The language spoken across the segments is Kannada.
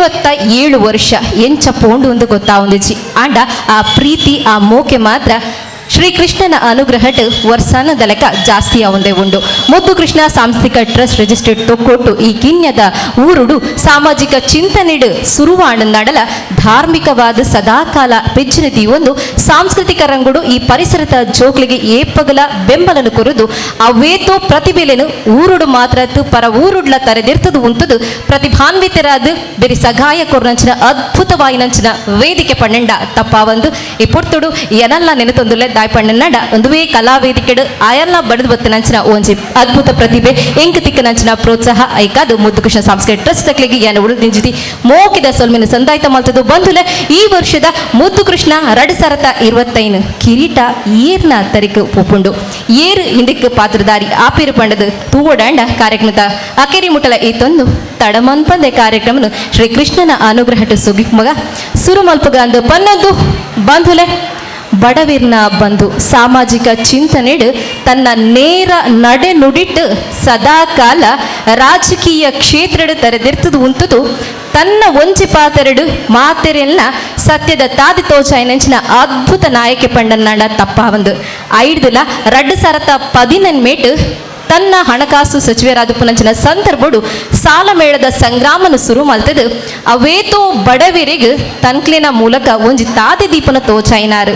57 ವರ್ಷ ಎಂಚ ಪೋಂಡು ಒಂದು ಗೊತ್ತಾವುಂದಿಜಿ ಆಂಡ ಆ ಪ್ರೀತಿ ಆ ಮೋಕೆ ಮಾತ್ರ ಶ್ರೀಕೃಷ್ಣನ ಅನುಗ್ರಹಟ್ ವರ್ಷಾನದಲಕ ಜಾಸ್ತಿ ಆವಂದೇ ಉಂಡು. ಮುದ್ದು ಕೃಷ್ಣ ಸಾಂಸ್ಥಿಕ ಟ್ರಸ್ಟ್ ರಿಜಿಸ್ಟರ್ಡ್ ತೊಕ್ಕೊಟ್ಟು ಈ ಕಿನ್ಯದ ಊರುಡು ಸಾಮಾಜಿಕ ಚಿಂತನೆಡು ಸುರುವಾಣ ನಡಲ ಧಾರ್ಮಿಕವಾದ ಸದಾಕಾಲ ಪೆಜ್ಜಿನದಿ ಒಂದು ಸಾಂಸ್ಕೃತಿಕ ರಂಗುಡು ಈ ಪರಿಸರದ ಜೋಕ್ಲಿಗೆ ಏಪಗಲ ಬೆಂಬಲನು ಕೊರದು ಅವೇತೋ ಪ್ರತಿಭೆಲೆನು ಊರುಡು ಮಾತ್ರ ಪರ ಊರುಡ್ಲ ತರೆದಿರ್ತದು ಉಂಟದು ಪ್ರತಿಭಾನ್ವಿತರಾದ ಬೇರೆ ಸಗಾಯ ಕೊರ್ನಂಚಿನ ಅದ್ಭುತವಾಯಿನಂಚಿನ ವೇದಿಕೆ ಪಣ್ಣಂಡ ತಪ್ಪಾವಂದು ಈ ಪುರ್ತುಡು ಏನಲ್ಲ ನೆನೆತೊಂದುಲೆ ದಾಯ್ಪಣ್ಣನಡ ಒಂದುವೇ ಕಲಾವೇದಿಕೆಡು ಆಯಲ್ಲ ಬಡದು ಬತ್ತನಂಚಿನ ಒಂಜಿ ಅದ್ಭುತ ಪ್ರತಿಭೆ ಎಂಕ ತಿಕ್ಕನಂಚಿನ ಪ್ರೋತ್ಸಾಹ ಐಕಾದು ಮುದ್ದು ಕೃಷ್ಣ ಸಾಂಸ್ಕೃತಿಕ ಟ್ರಸ್ಟ್ ತಕ್ಲಿಗೆ ಏನು ಉಳಿದು ನಿಂಜಿತಿ ಮೋಕಿದ ಸೊಲ್ಮಿನ ಸಂದಾಯಿತ ಮಲ್ತದು ಬಂಧುಲೆ ಈ ವರ್ಷದ ಮುದ್ದು ಕೃಷ್ಣ 2025 ಕಿರೀಟ ಏರ್ನ ತರಿಕು ಪೋಪುಂಡು ಏರು ಹಿಂದಕ್ಕೆ ಪಾತ್ರಧಾರಿ ಆಪಿರು ಪಂಡದು ತೂವಡಾಂಡ ಕಾರ್ಯಕ್ರಮದ ಅಕೆರಿ ಮುಟ್ಟಲ ಈತೊಂದು ತಡಮನ್ಪಂದೆ ಕಾರ್ಯಕ್ರಮನು ಶ್ರೀಕೃಷ್ಣನ ಅನುಗ್ರಹಟ ಸುಗಿಕ್ಮಗ ಸುರುಮಲ್ಪಗ ಅಂದು ಪನ್ನದ್ದು ಬಂಧುಲೆ ಬಡವಿರ್ನ ಬಂದು ಸಾಮಾಜಿಕ ಚಿಂತನೆಡು ತನ್ನ ನೇರ ನಡೆ ನುಡಿಟ್ಟು ಸದಾಕಾಲ ರಾಜಕೀಯ ಕ್ಷೇತ್ರಡು ತೆರೆದಿರ್ತದು ಉಂಟದು ತನ್ನ ಒಂಜಿ ಪಾತೆರಡು ಮಾತೆರೆಲ್ಲ ಸತ್ಯದ ತಾದಿ ತೋಚಾಯನಂಚಿನ ಅದ್ಭುತ ನಾಯಕಿ ಪಂಡನ್ನಾಡ ತಪ್ಪಾವಂದು ಐಡ್ದುಲ 2018 ತನ್ನ ಹಣಕಾಸು ಸಚಿವರಾದ ಪುನಂಚಿನ ಸಂದರ್ಭಡು ಸಾಲ ಮೇಳದ ಸಂಗ್ರಾಮನು ಶುರು ಮಲ್ತದು ಅವೇತೋ ಬಡವರಿಗೆ ತನ್ಕ್ಲಿನ ಮೂಲಕ ಒಂಜಿ ತಾದಿ ದೀಪನ ತೋಚಾಯಿನಾರು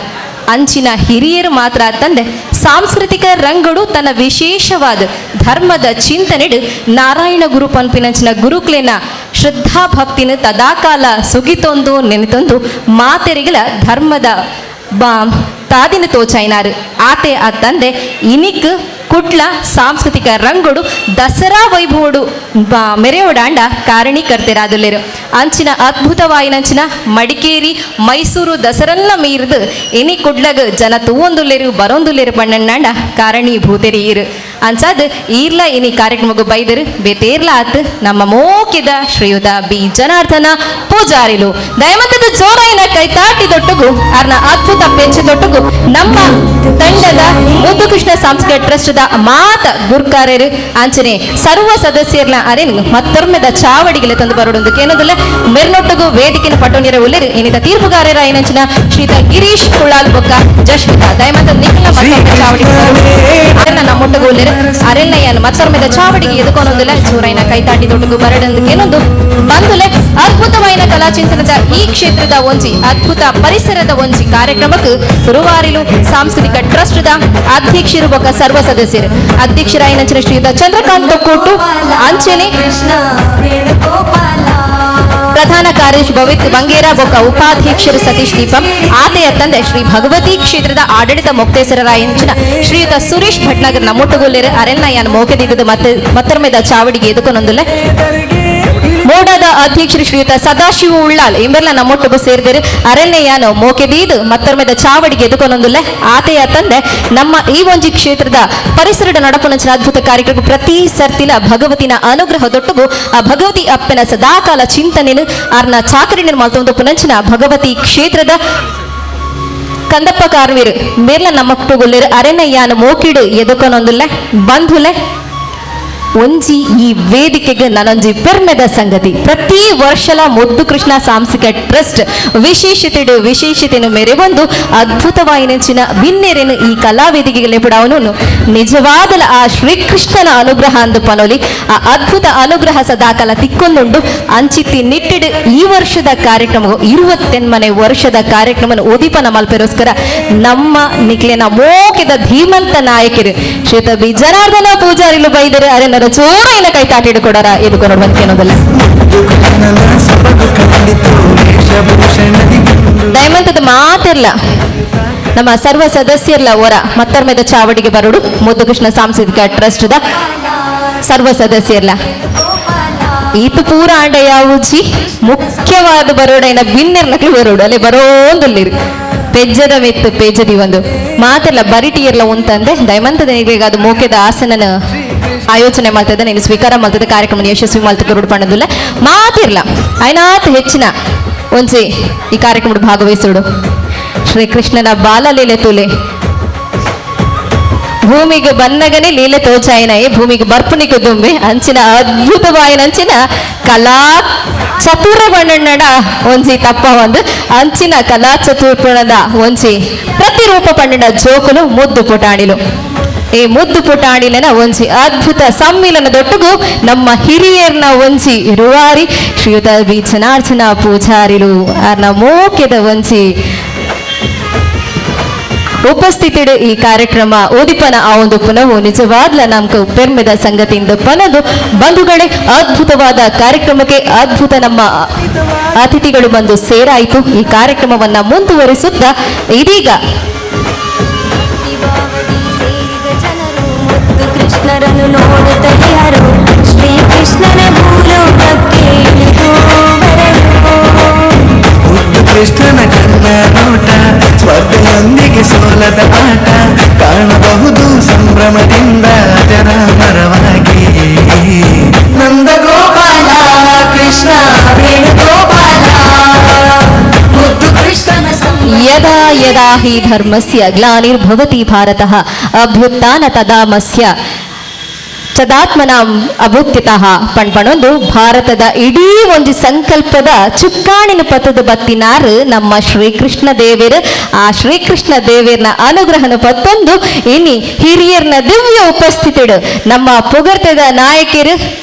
ಅಂಚಿನ ಹಿರಿಯರು ಮಾತ್ರ ತಂದೆ ಸಾಂಸ್ಕೃತಿಕ ರಂಗಡು ತನ್ನ ವಿಶೇಷವಾದ ಧರ್ಮದ ಚಿಂತನೆಡು ನಾರಾಯಣ ಗುರು ಪನ್ಪಿನಂಚಿನ ಗುರುಕ್ಲೇನ ಶ್ರದ್ಧಾ ಭಕ್ತಿನ ತದಾಕಾಲ ಸುಗಿತೊಂದು ನೆನೆತೊಂದು ಮಾತೆರಿಗಳ ಧರ್ಮದ ತಾದಿನ ತೋಚಾಯಿನಾರು ಆತೆ ಆ ತಂದೆ ಇನಿಕ್ ಕುಟ್ಲ ಸಾಂಸ್ಕೃತಿಕ ರಂಗೋಡು ದಸರಾ ವೈಭವಡು ಮೆರೆಯೋಡಾಂಡ ಕಾರಣೀಕರ್ತೆರಾದುಲ್ಲೇರು ಅಂಚಿನ ಅದ್ಭುತವಾಯಿನಂಚಿನ ಮಡಿಕೇರಿ ಮೈಸೂರು ದಸರನ್ನ ಮೀರ್ದು ಎನಿ ಕುಡ್ಲಗ್ ಜನ ತೂವೊಂದುಲ್ಲೇರು ಬರೋಂದುಲ್ಲೇರು ಪಣ್ಣಣ್ಣಾಂಡ ಕಾರಣೀಭೂತೆರಿ ಇರು ಅಂಚಾದ್ ಈರ್ಲ ಇನಿ ಕಾರ್ಯಕ್ರಮಗೂ ಬೈದರು ಬೇತೇರ್ಲ ಆತ್ ನಮ್ಮ ಮೋಕಿದ ಶ್ರೀಯುತ ಬಿ ಜನಾರ್ದನ ಪೂಜಾರಿಲು ದಯಮಂತದ ಜೋರಾಯಿನ ಕೈ ತಾಟಿ ದೊಟ್ಟುಗು ಅರ್ನ ಅದ್ಭುತ ಪೆಂಚು ದೊಟ್ಟುಗು ನಮ್ಮ ತಂಡದ ಮುದ್ದು ಕೃಷ್ಣ ಸಾಂಸ್ಕೃತಿಕ ಟ್ರಸ್ಟ್ ಮಾತ ಗುರ್ಕಾರ್ಯರು ಅಂಚನೆ ಸರ್ವ ಸದಸ್ಯರ್ನ ಅರೆನ್ ಮತ್ತೊರ್ಮೆದ ಚಾವಡಿಗೆ ತಂದು ಬರೋದು ಏನದಲ್ಲ ಮೆರ್ನೊಟ್ಟಗು ವೇದಿಕೆನ ಪಟ್ಟೋನಿರ ಉಲ್ಲೇರು ಏನಿದ ತೀರ್ಪುಗಾರರ ಏನಂಚಿನ ಶ್ರೀತ ಗಿರೀಶ್ ಕುಳ್ಳಾಲ್ ಬೊಕ್ಕ ಜಶ್ಮಿತ ದಯಮಂತ ನಿಖಿಲ ಮತ್ತೊರ್ಮೆ ಚಾವಡಿಗೆ ಅರೆನ್ನ ನಮ್ಮೊಟ್ಟಗು ಉಲ್ಲೇರು ಅರೆನ್ನ ಏನು ಮತ್ತೊರ್ಮೆದ ಚಾವಡಿಗೆ ಎದುಕೊನೊಂದಿಲ್ಲ ಚೂರೈನ ಕೈತಾಟಿ ದೊಡ್ಡಗು ಬರಡಂದು ಏನೊಂದು ಬಂದುಲೆ ಅದ್ಭುತವಾದ ಕಲಾಚಿಂತನದ ಈ ಕ್ಷೇತ್ರದ ಒಂಜಿ ಅದ್ಭುತ ಪರಿಸರದ ಒಂಜಿ ಕಾರ್ಯಕ್ರಮಕ್ಕೆ ಗುರುವಾರಿಲು ಸಾಂಸ್ಕೃತಿಕ ಟ್ರಸ್ಟ್ ದ ಅಧ್ಯಕ್ಷರು ಬೊಕ್ಕ ಸರ್ವ ಸದಸ್ಯರು ಅಧ್ಯಕ್ಷರಾಯಿನಂಚಿನ ಶ್ರೀಯುತ ಚಂದ್ರಕಾಂತ್ ಕೊಟ್ಟು ಅಂಚನೆ ಪ್ರಧಾನ ಕಾರ್ಯದರ್ಶಿ ಭವಿತ್ ಬಂಗೇರ ಬೊಕ್ಕ ಉಪಾಧ್ಯಕ್ಷರು ಸತೀಶ್ ದೀಪಂ ಆತೆಯ ತಂದೆ ಶ್ರೀ ಭಗವತಿ ಕ್ಷೇತ್ರದ ಆಡಳಿತ ಮೊಕ್ತೇಸರಾಯಂಚಿನ ಶ್ರೀಯುತ ಸುರೇಶ್ ಭಟ್ನಾಗರ್ ನಮ್ಮೊಟ್ಟುಗೊಲ್ಲೇರು ಅರೆನ್ನ ಯಾನ್ ಮೋಕೆದಿದ್ದು ಮತ್ತೊರ್ಮೆದ ಚಾವಡಿಗೆ ಎದುಕೊನೊಂದಿಲ್ಲ ಮೋಡದ ಅಧ್ಯಕ್ಷರು ಶ್ರೀಯುತ ಸದಾಶಿವ ಉಳ್ಳಾಲ್ ಇಂಬೆಲ್ಲ ನಮ್ಮೊಟ್ಟುಗು ಸೇರಿದರೆ ಅರಣ್ಯಯಾನು ಮೋಕೆದೀದು ಮತ್ತೊರ್ಮೆದ ಚಾವಡಿಗೆ ಎದುಕೊನೊಂದಿಲ್ಲ ಆತೆಯ ತಂದೆ ನಮ್ಮ ಈ ಒಂಜಿ ಕ್ಷೇತ್ರದ ಪರಿಸರದ ನಡಪುನಂಚಿನ ಅದ್ಭುತ ಕಾರ್ಯಕ್ರಮ ಪ್ರತಿ ಸರ್ತಿಲ ಭಗವತಿನ ಅನುಗ್ರಹ ದೊಟ್ಟುಗು ಆ ಭಗವತಿ ಅಪ್ಪನ ಸದಾಕಾಲ ಚಿಂತನೆನು ಅರ್ನ ಚಾಕರಿನ ಮಲ್ತೊಂದು ಪುನಂಚಿನ ಭಗವತಿ ಕ್ಷೇತ್ರದ ಕಂದಪ್ಪ ಕಾರ್ವೀರು ಮೇರ್ಲ ನಮ್ಮೊಟ್ಟುಗುಲ್ಲೇರು ಅರಣ್ಯಯಾನು ಮೋಕಿಡು ಎದುಕೊನೊಂದಿಲ್ಲ ಬಂಧುಲೆ ಒಂಜಿ ಈ ವೇದಿಕೆಗೆ ನಾನೊಂಜಿ ಪೆರ್ಮೆದ ಸಂಗತಿ ಪ್ರತಿ ವರ್ಷಲ ಮುದ್ದು ಕೃಷ್ಣ ಸಾಂಸ್ಕೃತಿಕ ಟ್ರಸ್ಟ್ ವಿಶೇಷತೆಯನ್ನು ಮೆರೆವೊಂದು ಅದ್ಭುತವಾಯಿನಂಚಿನ ಬಿನ್ನೆರೆನು ಈ ಕಲಾ ವೇದಿಕೆಗೆ ಬಿಡವನು ನಿಜವಾದ ಆ ಶ್ರೀಕೃಷ್ಣನ ಅನುಗ್ರಹ ಅಂದು ಪನೋಲಿ ಆ ಅದ್ಭುತ ಅನುಗ್ರಹ ಸದಾಕಾಲ ತಿಕ್ಕೊಂದುಂಡು ಅಂಚಿತ್ತಿ ನಿಟ್ಟಿಡು ಈ ವರ್ಷದ ಕಾರ್ಯಕ್ರಮ 28ನೇ ವರ್ಷದ ಕಾರ್ಯಕ್ರಮ ಉದೀಪನ ಮಲ್ಪೆರೋಸ್ಕರ ನಮ್ಮ ನಿಕ್ಲೆನ ಮೋಕಿದ ಧೀಮಂತ ನಾಯಕರು ಶ್ರೀತ ಬಿ ಜನಾರ್ದನ ಪೂಜಾರಿಲು ಬೈದರೆ ಅರೆ ಚೋರೈನ ಕೈ ತಾಟಿಡು ಕೊಡರ ಎದುಕೊಂಡು ಬಂದ್ಕೇನೋದಿಲ್ಲ ದಯಮಂತದ ಮಾತಿರ್ಲ ನಮ್ಮ ಸರ್ವ ಸದಸ್ಯರ್ಲ ಹೊರ ಮತ್ತೊರ್ಮೆದ ಚಾವಡಿಗೆ ಬರೋಡು ಮುದ್ದು ಕೃಷ್ಣ ಸಾಂಸ್ಕೃತಿಕ ಟ್ರಸ್ಟ್ ದ ಸರ್ವ ಸದಸ್ಯರ್ಲ ಈತು ಪೂರ ಆಂಡ ಯಾವುಜಿ ಮುಖ್ಯವಾದ ಬರೋಡೈನ ಬಿನ್ನೆರ್ಲಕ್ಕೆ ಬರೋಡು ಅಲ್ಲೇ ಬರೋಂದುಲ್ಲಿರು ಪೆಜ್ಜದ ಮೆತ್ತು ಪೆಜ್ಜದಿ ಒಂದು ಮಾತೆಲ್ಲ ಬರಿಟಿಯರ್ಲ ಉಂತಂದೆ ದಯಮಂತದ ನಿಮಗೆ ಅದು ಮೋಕೆದ ಆಸನನ ಆಯೋಜನೆ ಮಾಡ್ತದೆ ನೀನು ಸ್ವೀಕಾರ ಮಾಡ್ತದೆ ಕಾರ್ಯಕ್ರಮ ಯಶಸ್ವಿ ಮಾಡ್ತದೆ ರೂಢಪಣ್ಣದಿಲ್ಲ ಮಾತಿರ್ಲ ಐನಾತ್ ಹೆಚ್ಚಿನ ಒಂಜಿ ಈ ಕಾರ್ಯಕ್ರಮ ಭಾಗವಹಿಸೋಡು ಶ್ರೀಕೃಷ್ಣನ ಬಾಲಲೀಲೆ ತುಲೆ ಭೂಮಿಗೆ ಬನ್ನಗನೆ ಲೀಲೆ ತೋಚಾಯಿನಾಯಿ ಭೂಮಿಗೆ ಬರ್ಪುನಿಗೆ ದುಂಬೆ ಅಂಚಿನ ಅದ್ಭುತವಾಯಿನಂಚಿನ ಕಲಾ ಚತುರ ಬಣ್ಣಡ ಒಂಜಿ ತಪ್ಪ ಒಂದು ಅಂಚಿನ ಕಲಾ ಚತುರ್ಪಣದ ಒಂಜಿ ಪ್ರತಿರೂಪ ಪಂಡಿನ ಜೋಕುಲು ಮುದ್ದು ಪುಟಾಣಿಲು ಈ ಮುದ್ದು ಪುಟಾಣಿಲನ ಒಂಜಿ ಅದ್ಭುತ ಸಮ್ಮಿಲನದೊಟ್ಟಿಗೂ ನಮ್ಮ ಹಿರಿಯರ್ನ ಒಂಜಿ ರೂವಾರಿ ಶ್ರೀಯುತ ಬಿ ಜನಾರ್ದನ ಪೂಜಾರಿಲು ಅರ್ನ ಮೋಕ್ಯದ ಒಂಜಿ ಉಪಸ್ಥಿತಿಡು ಈ ಕಾರ್ಯಕ್ರಮ ಓದಿಪನ ಆ ಒಂದು ಪುನವು ನಿಜವಾದ್ಲ ನಮ್ಗೆ ಪೆರ್ಮೆದ ಸಂಗತಿಯಿಂದ ಪನದು ಬಂಧುಗಳೇ ಅದ್ಭುತವಾದ ಕಾರ್ಯಕ್ರಮಕ್ಕೆ ಅದ್ಭುತ ನಮ್ಮ ಅತಿಥಿಗಳು ಬಂದು ಸೇರಾಯಿತು. ಈ ಕಾರ್ಯಕ್ರಮವನ್ನ ಮುಂದುವರಿಸುತ್ತಾ ಇದೀಗ ಕೃಷ್ಣರನ್ನು ನೋಡುತ್ತಲಿಯರು ಶ್ರೀ ಕೃಷ್ಣನ ಭೂಲೋಕಕ್ಕೆ ಇಳಿದು ಬರಲು ಕೃಷ್ಣನ ಕಣ್ಣ ನೋಟ ಸ್ಪರ್ಧೆಯೊಂದಿಗೆ ಸೋಲದ ಆಟ ಕಾಣಬಹುದು ಸಂಭ್ರಮದಿಂದ ಜನ ಮರವಾಗಿ ನಂದ ಗೋಪಾಲ ಕೃಷ್ಣ ವೇಣುಗೋಪಾಲ ಮುದ್ದು ಕೃಷ್ಣನ ಯದಾ ಯದಾ ಹಿ ಧರ್ಮಸ್ಯ ಗ್ಲಾನಿರ್ಭವತಿ ಭಾರತಃ ಅಭ್ಯುತ್ಥಾನ ತದಾಮಸ್ಯ ಚದಾತ್ಮನಾಂ ಅಭುಕ್ತಿತಃ ಪಣ್ಪಣೊಂದು ಭಾರತದ ಇಡೀ ಒಂದು ಸಂಕಲ್ಪದ ಚುಕ್ಕಾಣಿನ ಪತ್ತದ ಬತ್ತಿನಾರು ನಮ್ಮ ಶ್ರೀಕೃಷ್ಣ ದೇವೇರು ಆ ಶ್ರೀಕೃಷ್ಣ ದೇವೇರ್ನ ಅನುಗ್ರಹನ ಪತ್ತೊಂದು ಇನಿ ಹಿರಿಯರ್ನ ದಿವ್ಯ ಉಪಸ್ಥಿತಿಡು ನಮ್ಮ ಪುಗರ್ತದ ನಾಯಕರು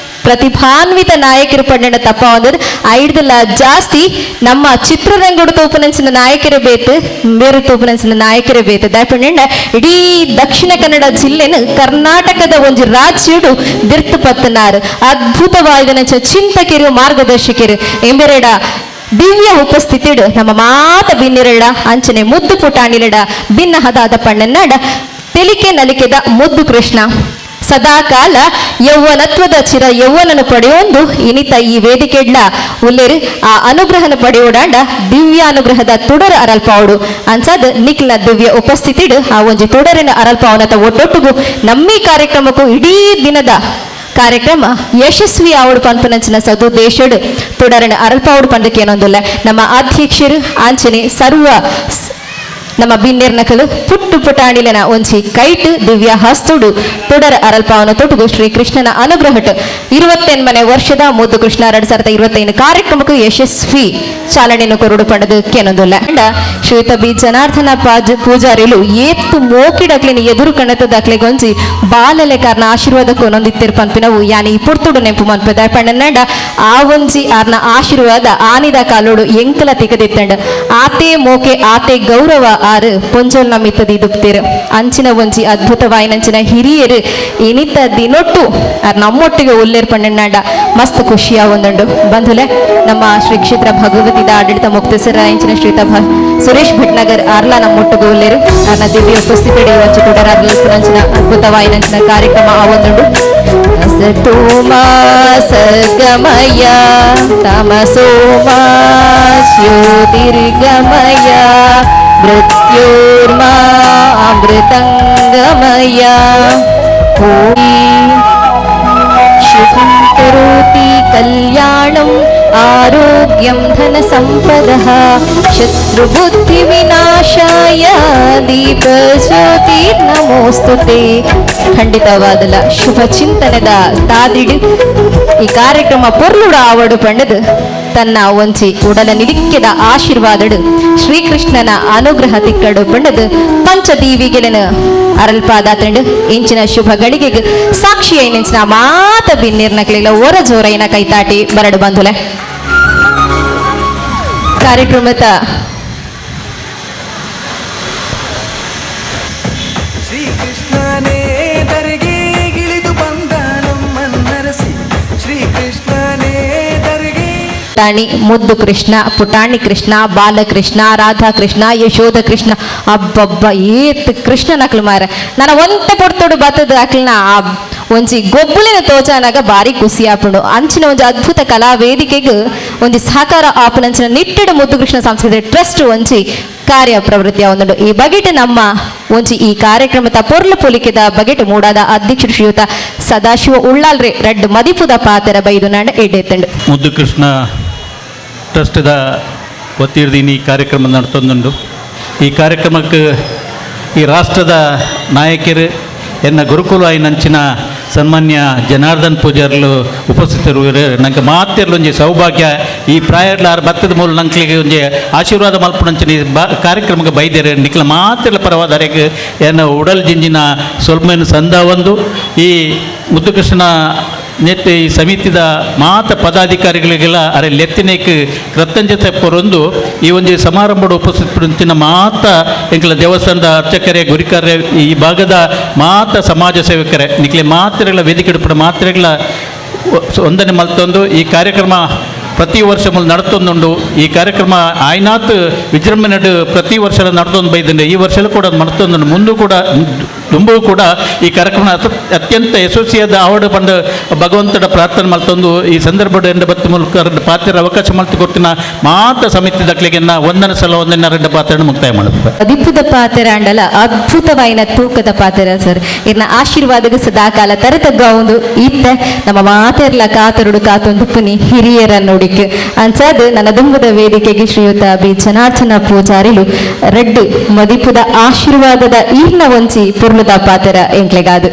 ಪ್ರತಿಭಾನ್ವಿತ ನಾಯಕರು ಪಂಡನ ತಪ್ಪ ಒಂದದು ಐಡ್ದಲ್ಲ ಜಾಸ್ತಿ ನಮ್ಮ ಚಿತ್ರರಂಗಡು ತೋಪನಂಚಿನ ನಾಯಕರೇ ಬೇತು ಬೇರೆ ತೋಪನಂಚಿನ ನಾಯಕರೇ ಬೇತು ದಾಯಪಂಡ ಇಡೀ ದಕ್ಷಿಣ ಕನ್ನಡ ಜಿಲ್ಲೆನ ಕರ್ನಾಟಕದ ಒಂದು ರಾಜ್ಯಡು ದಿರ್ತು ಪತ್ತನಾರು ಅದ್ಭುತವಾದ ಚಿಂತಕರು ಮಾರ್ಗದರ್ಶಕರು ಎಂಬೆರಡ ದಿವ್ಯ ಉಪಸ್ಥಿತಿಡು ನಮ್ಮ ಮಾತ ಬಿನ್ನಿರಡ ಅಂಚನೆ ಮುದ್ದು ಪುಟಾಣಿರಡ ಭಿನ್ನ ಹದಾದ ಪಣ್ಣನ್ನಡ ತೆಲಿಕೆ ನಲಿಕೆದ ಮುದ್ದು ಕೃಷ್ಣ ಸದಾಕಾಲ ಯೌವನತ್ವದ ಚಿರ ಯೌವನನು ಪಡೆಯೊಂದು ಇನಿತ ಈ ವೇದಿಕೆಡ್ಲ ಉಲ್ಲೇರು ಆ ಅನುಗ್ರಹನ ಪಡೆಯೋಡಾಂಡ ದಿವ್ಯ ಅನುಗ್ರಹದ ತುಡರ ಅರಲ್ಪಾವಡು ಅನ್ಸದ್ ನಿಕ್ಲ ದಿವ್ಯ ಉಪಸ್ಥಿತಿಡು ಆ ಒಂಜಿ ತುಡರಿನ ಅರಲ್ಪಾವನತ ಒಟ್ಟೊಟ್ಟಿಗೂ ನಮ್ಮಿ ಕಾರ್ಯಕ್ರಮಕ್ಕೂ ಇಡೀ ದಿನದ ಕಾರ್ಯಕ್ರಮ ಯಶಸ್ವಿ ಆವಡು ಪಂಪನಂಚಿನ ಸದು ದೇಶಡು ತುಡರಿನ ಅರಲ್ಪಾವಡು ಪಂಡಕ್ಕೆ ಏನೊಂದಿಲ್ಲ ನಮ್ಮ ಅಧ್ಯಕ್ಷರು ಆಂಚನೆ ಸರ್ವ ನಮ್ಮ ಬಿನ್ನೆರ್ನಕಲು ಪುಟ್ಟು ಪುಟಾಣಿಲನ ಒಂಚಿ ಕೈಟ್ ದಿವ್ಯ ಹಸ್ತುಡು ತುಡರ ಅರಲ್ಪಾವನ ತೊಟುಗು ಶ್ರೀ ಕೃಷ್ಣನ ಅನುಗ್ರಹಟ್ 28ನೇ ವರ್ಷದ ಮುದ್ದು ಕೃಷ್ಣ 2025 ಕಾರ್ಯಕ್ರಮಕ್ಕೂ ಯಶಸ್ವಿ ಚಾಲನೆಯನ್ನು ಕೊರಡು ಪಡೆದು ಕೆನೊಂದುಲ್ಲ ಶ್ರೀಯುತ ಬಿ ಜನಾರ್ದನ ಪೂಜಾರಿಲು ಏತ್ತು ಮೋಕಿಡಕ್ಲಿನ ಎದುರು ಕಣತದಾಕ್ಲೆ ಗೊಂಜಿ ಬಾಲಲೆ ಕಾರಣ ಆಶೀರ್ವಾದಕ್ಕೂ ನೊಂದಿತ್ತಿರು ಪಂಪಿನವು ಯಾನಿ ಪುರ್ತುಡು ನೆಂಪು ಮನ್ಪದ ಪಣ್ಣನ್ನಡ ಆ ಒಂಜಿ ಆರ್ನ ಆಶೀರ್ವಾದ ಆನಿದ ಕಾಲೋಡು ಎಂಕಲ ತಿಕದಿತ್ತಂಡ ಆತೆ ಮೋಕೆ ಆತೆ ಗೌರವ ಆರು ಪೊಂಜೋಲ್ನ ಮಿತ್ತದಿ ದುಪ್ತಿರು ಅಂಚಿನ ಒಂಜಿ ಅದ್ಭುತವಾಯಿನಂಚಿನ ಹಿರಿಯರು ಇನಿತ ದಿನೊಟ್ಟು ನಮ್ಮೊಟ್ಟಿಗೆ ಉಲ್ಲೇರ್ ಪಣ್ಣಣ್ಣಾಡ ಮಸ್ತ್ ಖುಷಿಯ ಒಂದುಂಡು ಬಂಧುಲೆ ನಮ್ಮ ಶ್ರೀ ಕ್ಷೇತ್ರ ಭಗವತಿದ ಆಡಳಿತ ಮುಕ್ತೇಸರ ಇಂಚಿನ ಶ್ರೀತ ಸುರೇಶ್ ಭಟ್ನಗರ್ ಆರ್ಲ ನಮ್ಮೊಟ್ಟಿಗೆ ಉಲ್ಲೇರು ಅರ್ನ ದಿವ್ಯ ಉಪಸ್ಥಿತಿ ವಂಚ ಕೂಡ ಅಂಚಿನ ಅದ್ಭುತವಾಯಿನಂಚಿನ ಕಾರ್ಯಕ್ರಮ ಆ ಒಂದುಂಡು ಸತೋಮಾ ಸದ್ಗಮಯ ತಮಸೋಮಾ ಜ್ಯೋತಿರ್ಗಮಯ ಮೃತ್ಯೋರ್ಮಾ ಅಮೃತಂಗಮಯ ಶುಭಂ ಕರೋತಿ ಕಲ್ಯಾಣಂ ಆರೋಗ್ಯಂ ಧನ ಸಂಪದಃ ಶತ್ರುಬುದ್ಧಿ ವಿನಾಶಾಯ ದೀಪ ಜ್ಯೋತಿ ನಮೋಸ್ತುತೆ. ಖಂಡಿತವಾದಲ್ಲ ಶುಭ ಚಿಂತನೆದ ತಾದಿಡು ಈ ಕಾರ್ಯಕ್ರಮ ಪೊರ್ಲುಡ ಆವಡು ಪಂಡದು ತನ್ನ ಒಂಚಿ ಉಡಲ ನಿಲಿಕ್ಕೆದ ಆಶೀರ್ವಾದಡು ಶ್ರೀಕೃಷ್ಣನ ಅನುಗ್ರಹ ತಿಕ್ಕಡು ಪಂಡದು ಪಂಚದೀವಿಗೆಲನ ಅರಲ್ಪಾದಾತಂಡು ಇಂಚಿನ ಶುಭ ಗಳಿಗೆಗೆ ಸಾಕ್ಷಿಯ ನೆಂಚಿನ ಮಾತ ಬಿನ್ನಿರ್ನಕ್ಲಿಲ್ಲ ಒರ ಜೋರೈನ ಕೈತಾಟಿ ಬರಡು ಬಂಧುಲೆ ಕಾರ್ಯಕ್ರಮದ ಶ್ರೀಕೃಷ್ಣನೇ ದರಿಗೆ ಗಿಳಿದು ಬಂದ ನಮ್ಮನ್ನರಸಿ ಶ್ರೀಕೃಷ್ಣನೇ ದರಿಗೆ ಪುಟಾಣಿ ಮುದ್ದು ಕೃಷ್ಣ ಪುಟಾಣಿ ಕೃಷ್ಣ ಬಾಲಕೃಷ್ಣ ರಾಧಾಕೃಷ್ಣ ಯಶೋಧ ಕೃಷ್ಣ ಅಬ್ಬಬ್ಬ ಏತ್ ಕೃಷ್ಣ ನಕ್ಲು ಮಾರ ನಾನು ಒಂತ ಪೊರ್ತೋಡು ಬತ್ತದ ಅಕ್ಲನ ಒಂಜಿ ಗೊಬ್ಬುಲಿನ ತೋಚಾನಾಗ ಬಾರಿ ಖುಷಿ ಆಪುಂಡು ಅಂಚಿನ ಒಂಜಿ ಅದ್ಭುತ ಕಲಾ ವೇದಿಕೆಗೆ ಒಂಜಿ ಸಹಕಾರ ಆಪನಂಚಿನ ನಿಟ್ಟೆಡು ಮುದ್ದು ಕೃಷ್ಣ ಸಾಂಸ್ಕೃತಿಕ ಟ್ರಸ್ಟ್ ಒಂಜಿ ಕಾರ್ಯ ಪ್ರವೃತ್ತಿಯ ಒಂದುಂಡು ಈ ಬಗೆಟ್ ನಮ್ಮ ಒಂಜಿ ಈ ಕಾರ್ಯಕ್ರಮದ ಪೊರ್ಲು ಪೊಲಿಕೆದ ಬಗೆಟ್ ಮೂಡಾದ ಅಧ್ಯಕ್ಷರು ಶ್ರೀಯುತ ಸದಾಶಿವ ಉಳ್ಳಾಲ್ರೆ ರೆಡ್ ಮದಿಪುದ ಪಾತರ ಬೈದು ನಾಡ ಎಡ್ಡೆತ್ತಂಡು ಮುದ್ದು ಕೃಷ್ಣ ಟ್ರಸ್ಟ್ದ ಒತ್ತಿರ್ದೀನಿ ಈ ಕಾರ್ಯಕ್ರಮ ನಡ್ತೊಂದುಂಡು ಈ ಕಾರ್ಯಕ್ರಮಕ್ಕೆ ಈ ರಾಷ್ಟ್ರದ ನಾಯಕರು ಎನ್ನ ಗುರುಕುಲ ಆಯ್ನಂಚಿನ ಸನ್ಮಾನ್ಯ ಜನಾರ್ದನ್ ಪೂಜಾರ್ಲು ಉಪಸ್ಥಿತರು ನಂಗೆ ಮಾತಿರ್ಲೊಂಜಿ ಸೌಭಾಗ್ಯ ಈ ಪ್ರಾಯರ್ಲ ಭತ್ತದ ಮೂಲ ನಂಕ್ಲಿಗೆ ಒಂಜಿ ಆಶೀರ್ವಾದ ಮಲ್ಪುನಂಚಿನ ಕಾರ್ಯಕ್ರಮಕ್ಕೆ ಬೈದೇರೆ ನಿಕ್ಲ ಮಾತಿರ್ಲ ಪರವಾದರೆಗೆ ಎನ್ನ ಉಡಲ್ ಜಿಂಜಿನ ಸೊಲ್ಮೇನು ಸಂದ ಒಂದು ಈ ಮುದ್ದುಕೃಷ್ಣ ನೆಟ್ಟು ಈ ಸಮಿತಿದ ಮಾತ ಪದಾಧಿಕಾರಿಗಳಿಗೆಲ್ಲ ಅರೆ ಲೆತ್ತಿನೇಕ್ ಕೃತಜ್ಞತೆ ಪೊರೊಂದು ಈ ಒಂದು ಸಮಾರಂಭದ ಉಪಸ್ಥಿತಿನ ಮಾತ ಎಂಕಲ ದೇವಸ್ಥಾನದ ಅರ್ಚಕರೇ ಗುರಿಕಾರ್ಯ ಈ ಭಾಗದ ಮಾತ ಸಮಾಜ ಸೇವಕರೇ ನಿಕ್ಲೆ ಮಾತ್ರೆಗಳ ವೇದಿಕೆ ಮಾತ್ರೆಗಳ ಒಂದನೇ ಮಲ್ತೊಂದು ಈ ಕಾರ್ಯಕ್ರಮ ಪ್ರತಿ ವರ್ಷ ನಡ್ತೊಂದುಂಡು ಈ ಕಾರ್ಯಕ್ರಮ ಆಯ್ನಾತ್ ವಿಜೃಂಭಣೆ ಪ್ರತಿ ವರ್ಷ ನಡ್ತೊಂದು ಬೈದಂಡೆ ಈ ವರ್ಷ ಕೂಡ ನಡ್ತೊಂದು ಮುಂದೂ ಕೂಡ ತುಂಬೂ ಕೂಡ ಈ ಕಾರ್ಯಕ್ರಮ ಅತ್ಯಂತ ಯಶಸ್ವಿಯಾದ ಆವಡು ಬಂದ ಭಗವಂತನ ಪ್ರಾರ್ಥನೆ ಮಲ್ತೊಂದು ಈ ಸಂದರ್ಭದ ಎಂಡ ಬತ್ತು ಮೂಲಕ ಪಾತ್ರ ಅವಕಾಶ ಮಲ್ತು ಕೊಟ್ಟಿನ ಮಾತ ಸಮಿತಿ ದಕ್ಲಿಗೆ ಒಂದನೇ ಸಲ ಒಂದನೇ ಎರಡು ಪಾತ್ರನ ಮುಕ್ತಾಯ ಮಾಡುತ್ತೆ ಅದ್ಭುತ ಪಾತ್ರ ಅಂಡಲ ಅದ್ಭುತವಾಯಿನ ತೂಕದ ಪಾತ್ರ ಸರ್ ಇನ್ನ ಆಶೀರ್ವಾದಕ್ಕೆ ಸದಾಕಾಲ ತರತಗ್ಗ ಒಂದು ಇತ್ತ ನಮ್ಮ ಮಾತೆರ್ಲ ಕಾತರುಡು ಕಾತೊಂದು ಪುನಿ ಹಿರಿಯರ ನೋಡಿಕೆ ಅನ್ಸದ್ ನನ್ನ ದುಂಬದ ವೇದಿಕೆಗೆ ಶ್ರೀಯುತ ಬಿ ಜನಾರ್ದನ ಪೂಜಾರಿಲು ರೆಡ್ಡು ಮದಿಪುದ ಆಶೀರ್ವಾದದ ಈರ್ನ ಒಂಚಿ ಪುರ್ಲುದ ಪಾತ್ರ ಎಂಕ್ಲೆಗಾದು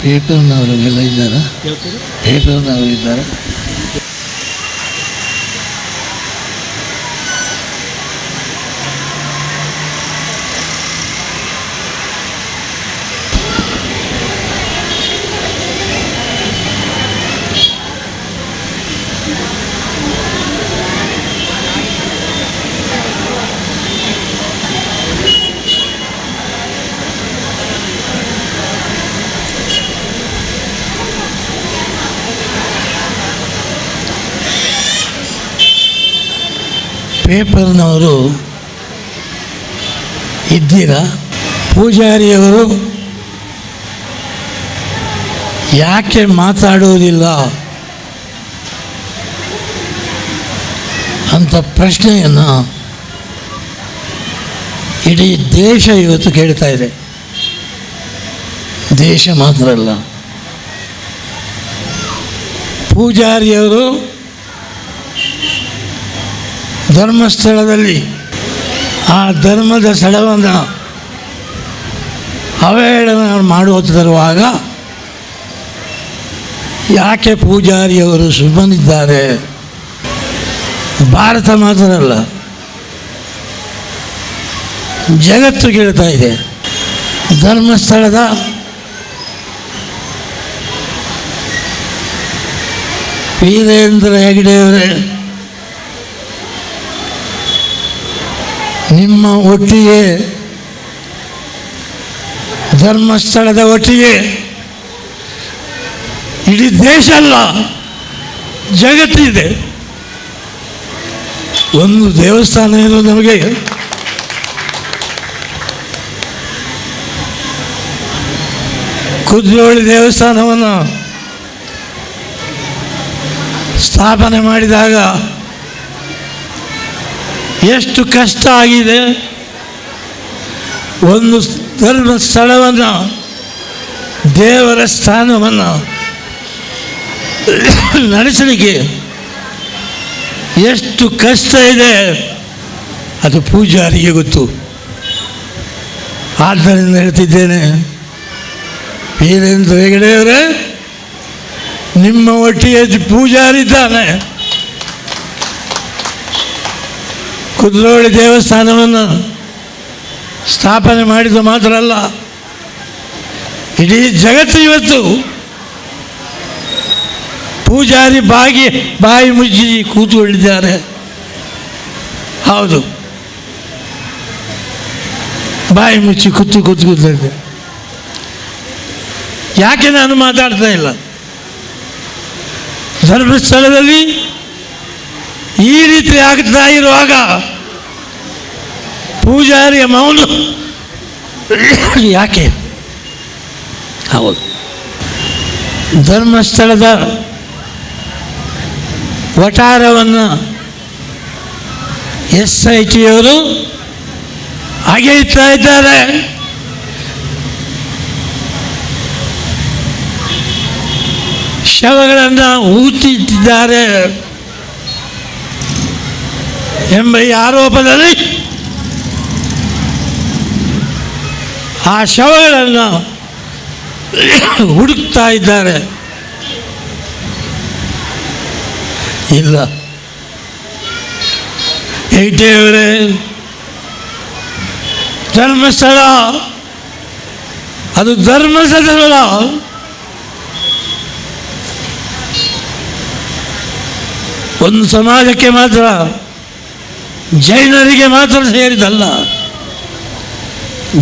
ಪೇಪರ್ನವರೆಲ್ಲ ಇದ್ದಾರಾ? ಪೇಪರ್ನವರು ಇದ್ದಾರೆ. ಪೇಪರ್ನವರು ಇದ್ದೀರಾ? ಪೂಜಾರಿಯವರು ಯಾಕೆ ಮಾತಾಡುವುದಿಲ್ಲ ಅಂತ ಪ್ರಶ್ನೆಯನ್ನು ಇಡೀ ದೇಶ ಇವತ್ತು ಕೇಳ್ತಾ ಇದೆ. ದೇಶ ಮಾತ್ರ ಅಲ್ಲ, ಪೂಜಾರಿಯವರು ಧರ್ಮಸ್ಥಳದಲ್ಲಿ ಆ ಧರ್ಮದ ಸ್ಥಳವನ್ನು ಅವಹೇಳನ ಮಾಡುತ್ತಿರುವಾಗ ಯಾಕೆ ಪೂಜಾರಿಯವರು ಸುಮ್ಮನಿದ್ದಾರೆ? ಭಾರತ ಮಾತ್ರ ಅಲ್ಲ, ಜಗತ್ತು ಕೇಳ್ತಾ ಇದೆ. ಧರ್ಮಸ್ಥಳದ ವೀರೇಂದ್ರ ಹೆಗಡೆಯವರೇ, ನಿಮ್ಮ ಒಟ್ಟಿಗೆ ಧರ್ಮಸ್ಥಳದ ಒಟ್ಟಿಗೆ ಇಡೀ ದೇಶ ಅಲ್ಲ, ಜಗತ್ತಿದೆ. ಒಂದು ದೇವಸ್ಥಾನ ಏನು ನಮಗೆ ಕುದ್ರೋಳಿ ದೇವಸ್ಥಾನವನ್ನು ಸ್ಥಾಪನೆ ಮಾಡಿದಾಗ ಎಷ್ಟು ಕಷ್ಟ ಆಗಿದೆ. ಒಂದು ಧರ್ಮಸ್ಥಳವನ್ನು, ದೇವರ ಸ್ಥಾನವನ್ನು ನಡೆಸಲಿಕ್ಕೆ ಎಷ್ಟು ಕಷ್ಟ ಇದೆ ಅದು ಪೂಜಾರಿಗೆ ಗೊತ್ತು. ಆದ್ದರಿಂದ ಹೇಳ್ತಿದ್ದೇನೆ, ವೀರೇಂದ್ರ ಹೆಗಡೆಯವರೇ, ನಿಮ್ಮ ಒಟ್ಟಿಗೆ ಪೂಜಾರಿದ್ದಾನೆ. ಕುದ್ರೋಳಿ ದೇವಸ್ಥಾನವನ್ನು ಸ್ಥಾಪನೆ ಮಾಡಿದ ಮಾತ್ರ ಅಲ್ಲ, ಇಡೀ ಜಗತ್ತು ಇವತ್ತು ಪೂಜಾರಿ ಬಾಯಿ ಮುಚ್ಚಿ ಕೂತುಕೊಂಡಿದ್ದಾರೆ. ಹೌದು, ಬಾಯಿ ಮುಚ್ಚಿ ಕೂತಿದ್ದೆ. ಯಾಕೆ ನಾನು ಮಾತಾಡ್ತಾ ಇಲ್ಲ? ಧರ್ಮಸ್ಥಳದಲ್ಲಿ ಈ ರೀತಿ ಆಗ್ತಾ ಇರುವಾಗ ಪೂಜಾರಿಯ ಮೌನ ಯಾಕೆ? ಹೌದು, ಧರ್ಮಸ್ಥಳದ ವಠಾರವನ್ನು SIT ಅವರು ಅಗೆಯುತ್ತಾ ಇದ್ದಾರೆ. ಶವಗಳನ್ನು ಊತಿಟ್ಟಿದ್ದಾರೆ ಎಂಬ ಈ ಆರೋಪದಲ್ಲಿ ಆ ಶವಗಳನ್ನು ಹುಡುಕ್ತಾ ಇದ್ದಾರೆ. ಇಲ್ಲ, ಹೆಗ್ಡೆಯವರೇ, ಧರ್ಮಸ್ಥಳ ಅದು ಧರ್ಮಸ್ಥಳ. ಒಂದು ಸಮಾಜಕ್ಕೆ ಮಾತ್ರ, ಜೈನರಿಗೆ ಮಾತ್ರ ಸೇರಿದಲ್ಲ,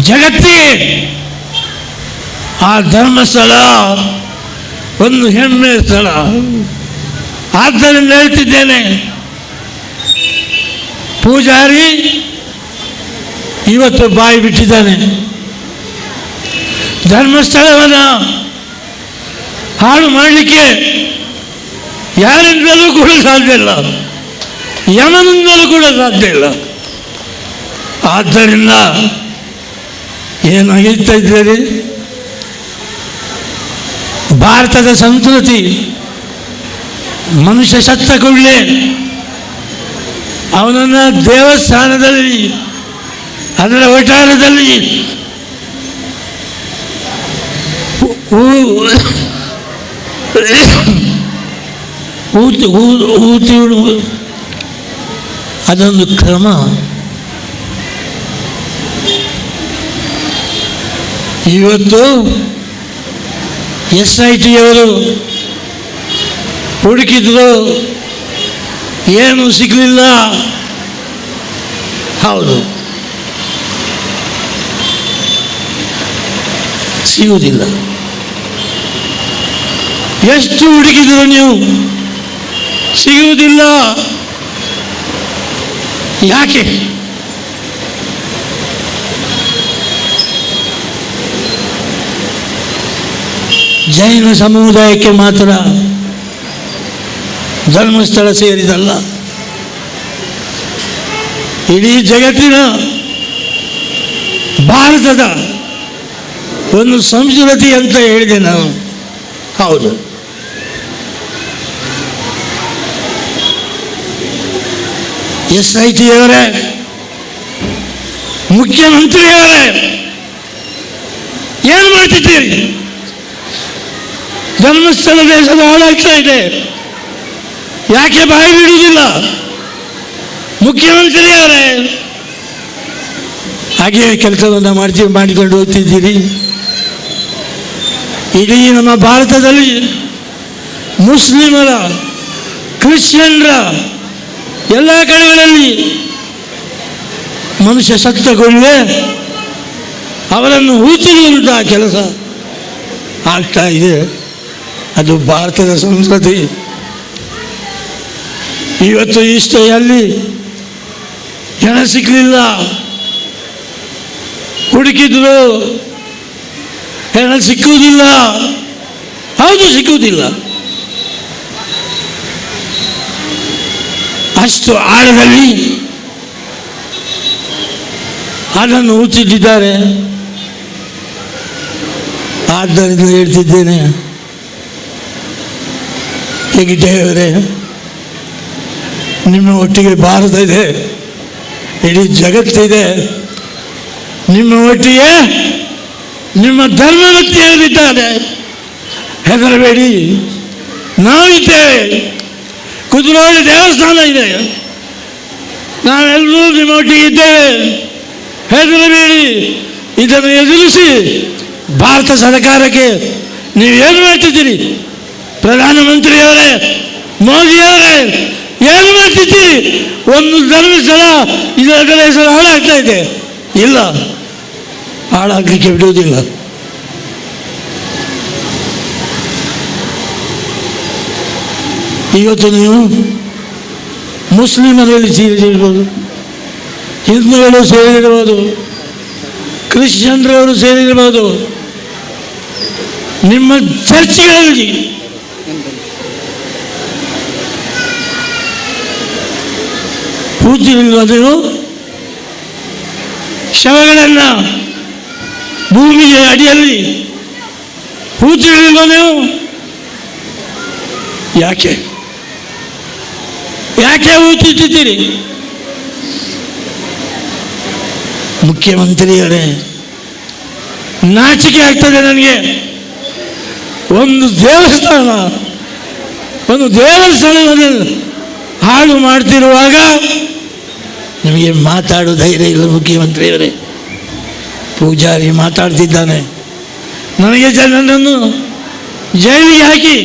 ಜಗತ್ತಿಗೆ ಆ ಧರ್ಮಸ್ಥಳ ಒಂದು ಹೆಮ್ಮೆಯ ಸ್ಥಳ. ಆದ್ದರಿಂದ ಹೇಳ್ತಿದ್ದೇನೆ, ಪೂಜಾರಿ ಇವತ್ತು ಬಾಯಿ ಬಿಟ್ಟಿದ್ದಾನೆ. ಧರ್ಮಸ್ಥಳವನ್ನು ಹಾಳು ಮಾಡಲಿಕ್ಕೆ ಯಾರಿಂದಲೂ ಕೂಡ ಸಾಧ್ಯ ಇಲ್ಲ, ಯಮನಿಂದಲೂ ಕೂಡ ಸಾಧ್ಯ ಇಲ್ಲ. ಆದ್ದರಿಂದ ಏನು ಹೇಳ್ತಾ ಇದ್ದೀರಿ? ಭಾರತದ ಸಂಸ್ಕೃತಿ, ಮನುಷ್ಯ ಸತ್ತ ಕೂಡಲೇ ಅವನನ್ನು ದೇವಸ್ಥಾನದಲ್ಲಿ, ಅದರ ವಠಾರದಲ್ಲಿ ಊತಿ ಅದೊಂದು ಕ್ರಮ. ಇವತ್ತು SIT ಅವರು ಹುಡುಕಿದ್ರು, ಏನು ಸಿಗಲಿಲ್ಲ. ಹೌದು, ಸಿಗುವುದಿಲ್ಲ. ಎಷ್ಟು ಹುಡುಕಿದ್ರು ನೀವು, ಸಿಗುವುದಿಲ್ಲ. ಯಾಕೆ? ಜೈನ ಸಮುದಾಯಕ್ಕೆ ಮಾತ್ರ ಧರ್ಮಸ್ಥಳ ಸೇರಿದಲ್ಲ, ಇಡೀ ಜಗತ್ತಿನ, ಭಾರತದ ಒಂದು ಸಂಸ್ಕೃತಿ ಅಂತ ಹೇಳಿದೆ ನಾನು. ಹೌದು, SIT ಅವರೇ, ಮುಖ್ಯಮಂತ್ರಿಯವರೇ, ಏನು ಮಾಡ್ತಿದ್ದೀರಿ? ಧರ್ಮಸ್ಥಳ ದೇಶದ ಹಾಳಾಗ್ತಾ ಇದೆ, ಯಾಕೆ ಬಾಯಿ ಬಿಡುವುದಿಲ್ಲ? ಮುಖ್ಯಮಂತ್ರಿಯವರೇ, ಹಾಗೆ ಕೆಲಸವನ್ನು ಮಾಡಿಕೊಂಡು ಹೋಗ್ತಿದ್ದೀರಿ. ಇಡೀ ನಮ್ಮ ಭಾರತದಲ್ಲಿ ಮುಸ್ಲಿಮರ, ಕ್ರಿಶ್ಚಿಯನ್ರ ಎಲ್ಲ ಕಡೆಗಳಲ್ಲಿ ಮನುಷ್ಯ ಸತ್ತಗೊಳ್ಳೆ ಅವರನ್ನು ಊತಿರುವಂತಹ ಕೆಲಸ ಆಗ್ತಾ ಇದೆ. ಅದು ಭಾರತದ ಸಂಸ್ಕೃತಿ. ಇವತ್ತು ಇಷ್ಟೆಯಲ್ಲಿ ಹೆಣ ಸಿಕ್ಕಲಿಲ್ಲ, ಹುಡುಕಿದ್ರು ಹೆಣ ಸಿಕ್ಕುವುದಿಲ್ಲ. ಹೌದು, ಸಿಕ್ಕುವುದಿಲ್ಲ. ಅಷ್ಟು ಆಳದಲ್ಲಿ ಅದನ್ನು ಊಚಿಟ್ಟಿದ್ದಾರೆ. ಆದ್ದರಿಂದ ಹೇಳ್ತಿದ್ದೇನೆ, ಹೆಗ್ಡೆಯವರೇ, ನಿಮ್ಮ ಒಟ್ಟಿಗೆ ಭಾರತ ಇದೆ, ಇಡೀ ಜಗತ್ತಿದೆ. ನಿಮ್ಮ ಒಟ್ಟಿಗೆ ನಿಮ್ಮ ಧರ್ಮವತ್ತಿಯರಿದ್ದಾರೆ, ಹೆದರಬೇಡಿ, ನಾವಿದ್ದೇವೆ. ಕುದುರೋಳಿ ದೇವಸ್ಥಾನ ಇದೆ, ನಾವೆಲ್ಲರೂ ನಿಮ್ಮ ಒಟ್ಟಿಗೆ ಇದ್ದೇವೆ. ಹೆದರಬೇಡಿ. ಇದನ್ನು ಎದುರಿಸಿ ಭಾರತ ಸರ್ಕಾರಕ್ಕೆ ನೀವೇನು ಮಾಡ್ತಿದ್ದೀರಿ? ಪ್ರಧಾನಮಂತ್ರಿಯವರೇ, ಮೋದಿಯವರೇ, ಏನು ಮಾಡ್ತಿದ್ದೀರಿ? ಒಂದು ಧರ್ಮಸ್ಥಳ ಇದರ ಹೆಸರು ಹಾಳಾಗ್ತಾ ಇದೆ. ಇಲ್ಲ, ಹಾಳಾಗಲಿಕ್ಕೆ ಬಿಡುವುದಿಲ್ಲ. ಇವತ್ತು ನೀವು ಮುಸ್ಲಿಮರಲ್ಲಿ ಸೇರಿರ್ಬೋದು, ಹಿಂದೂಗಳು ಸೇರಿರ್ಬೋದು, ಕ್ರಿಶ್ಚಿಯನ್ರವರು ಸೇರಿರ್ಬೋದು. ನಿಮ್ಮ ಚರ್ಚ್ಗಳಲ್ಲಿ ಕೂತಿರಲಿಲ್ವ ನೀವು? ಶವಗಳನ್ನು ಭೂಮಿಗೆ ಅಡಿಯಲ್ಲಿ ಕೂತಿರಲಿಲ್ವ ನೀವು? ಯಾಕೆ ಊತಿಟ್ಟಿದ್ದೀರಿ? ಮುಖ್ಯಮಂತ್ರಿಯವರೇ, ನಾಚಿಕೆ ಆಗ್ತದೆ ನನಗೆ. ಒಂದು ದೇವಸ್ಥಾನವನ್ನು ಹಾಳು ಮಾಡ್ತಿರುವಾಗ ನಿಮಗೆ ಮಾತಾಡೋ ಧೈರ್ಯ ಇಲ್ಲ. ಮುಖ್ಯಮಂತ್ರಿಯವರೇ, ಪೂಜಾರಿ ಮಾತಾಡ್ತಿದ್ದಾನೆ, ನನ್ನನ್ನು ಜೈಲಿಗೆ ಹಾಕಿ.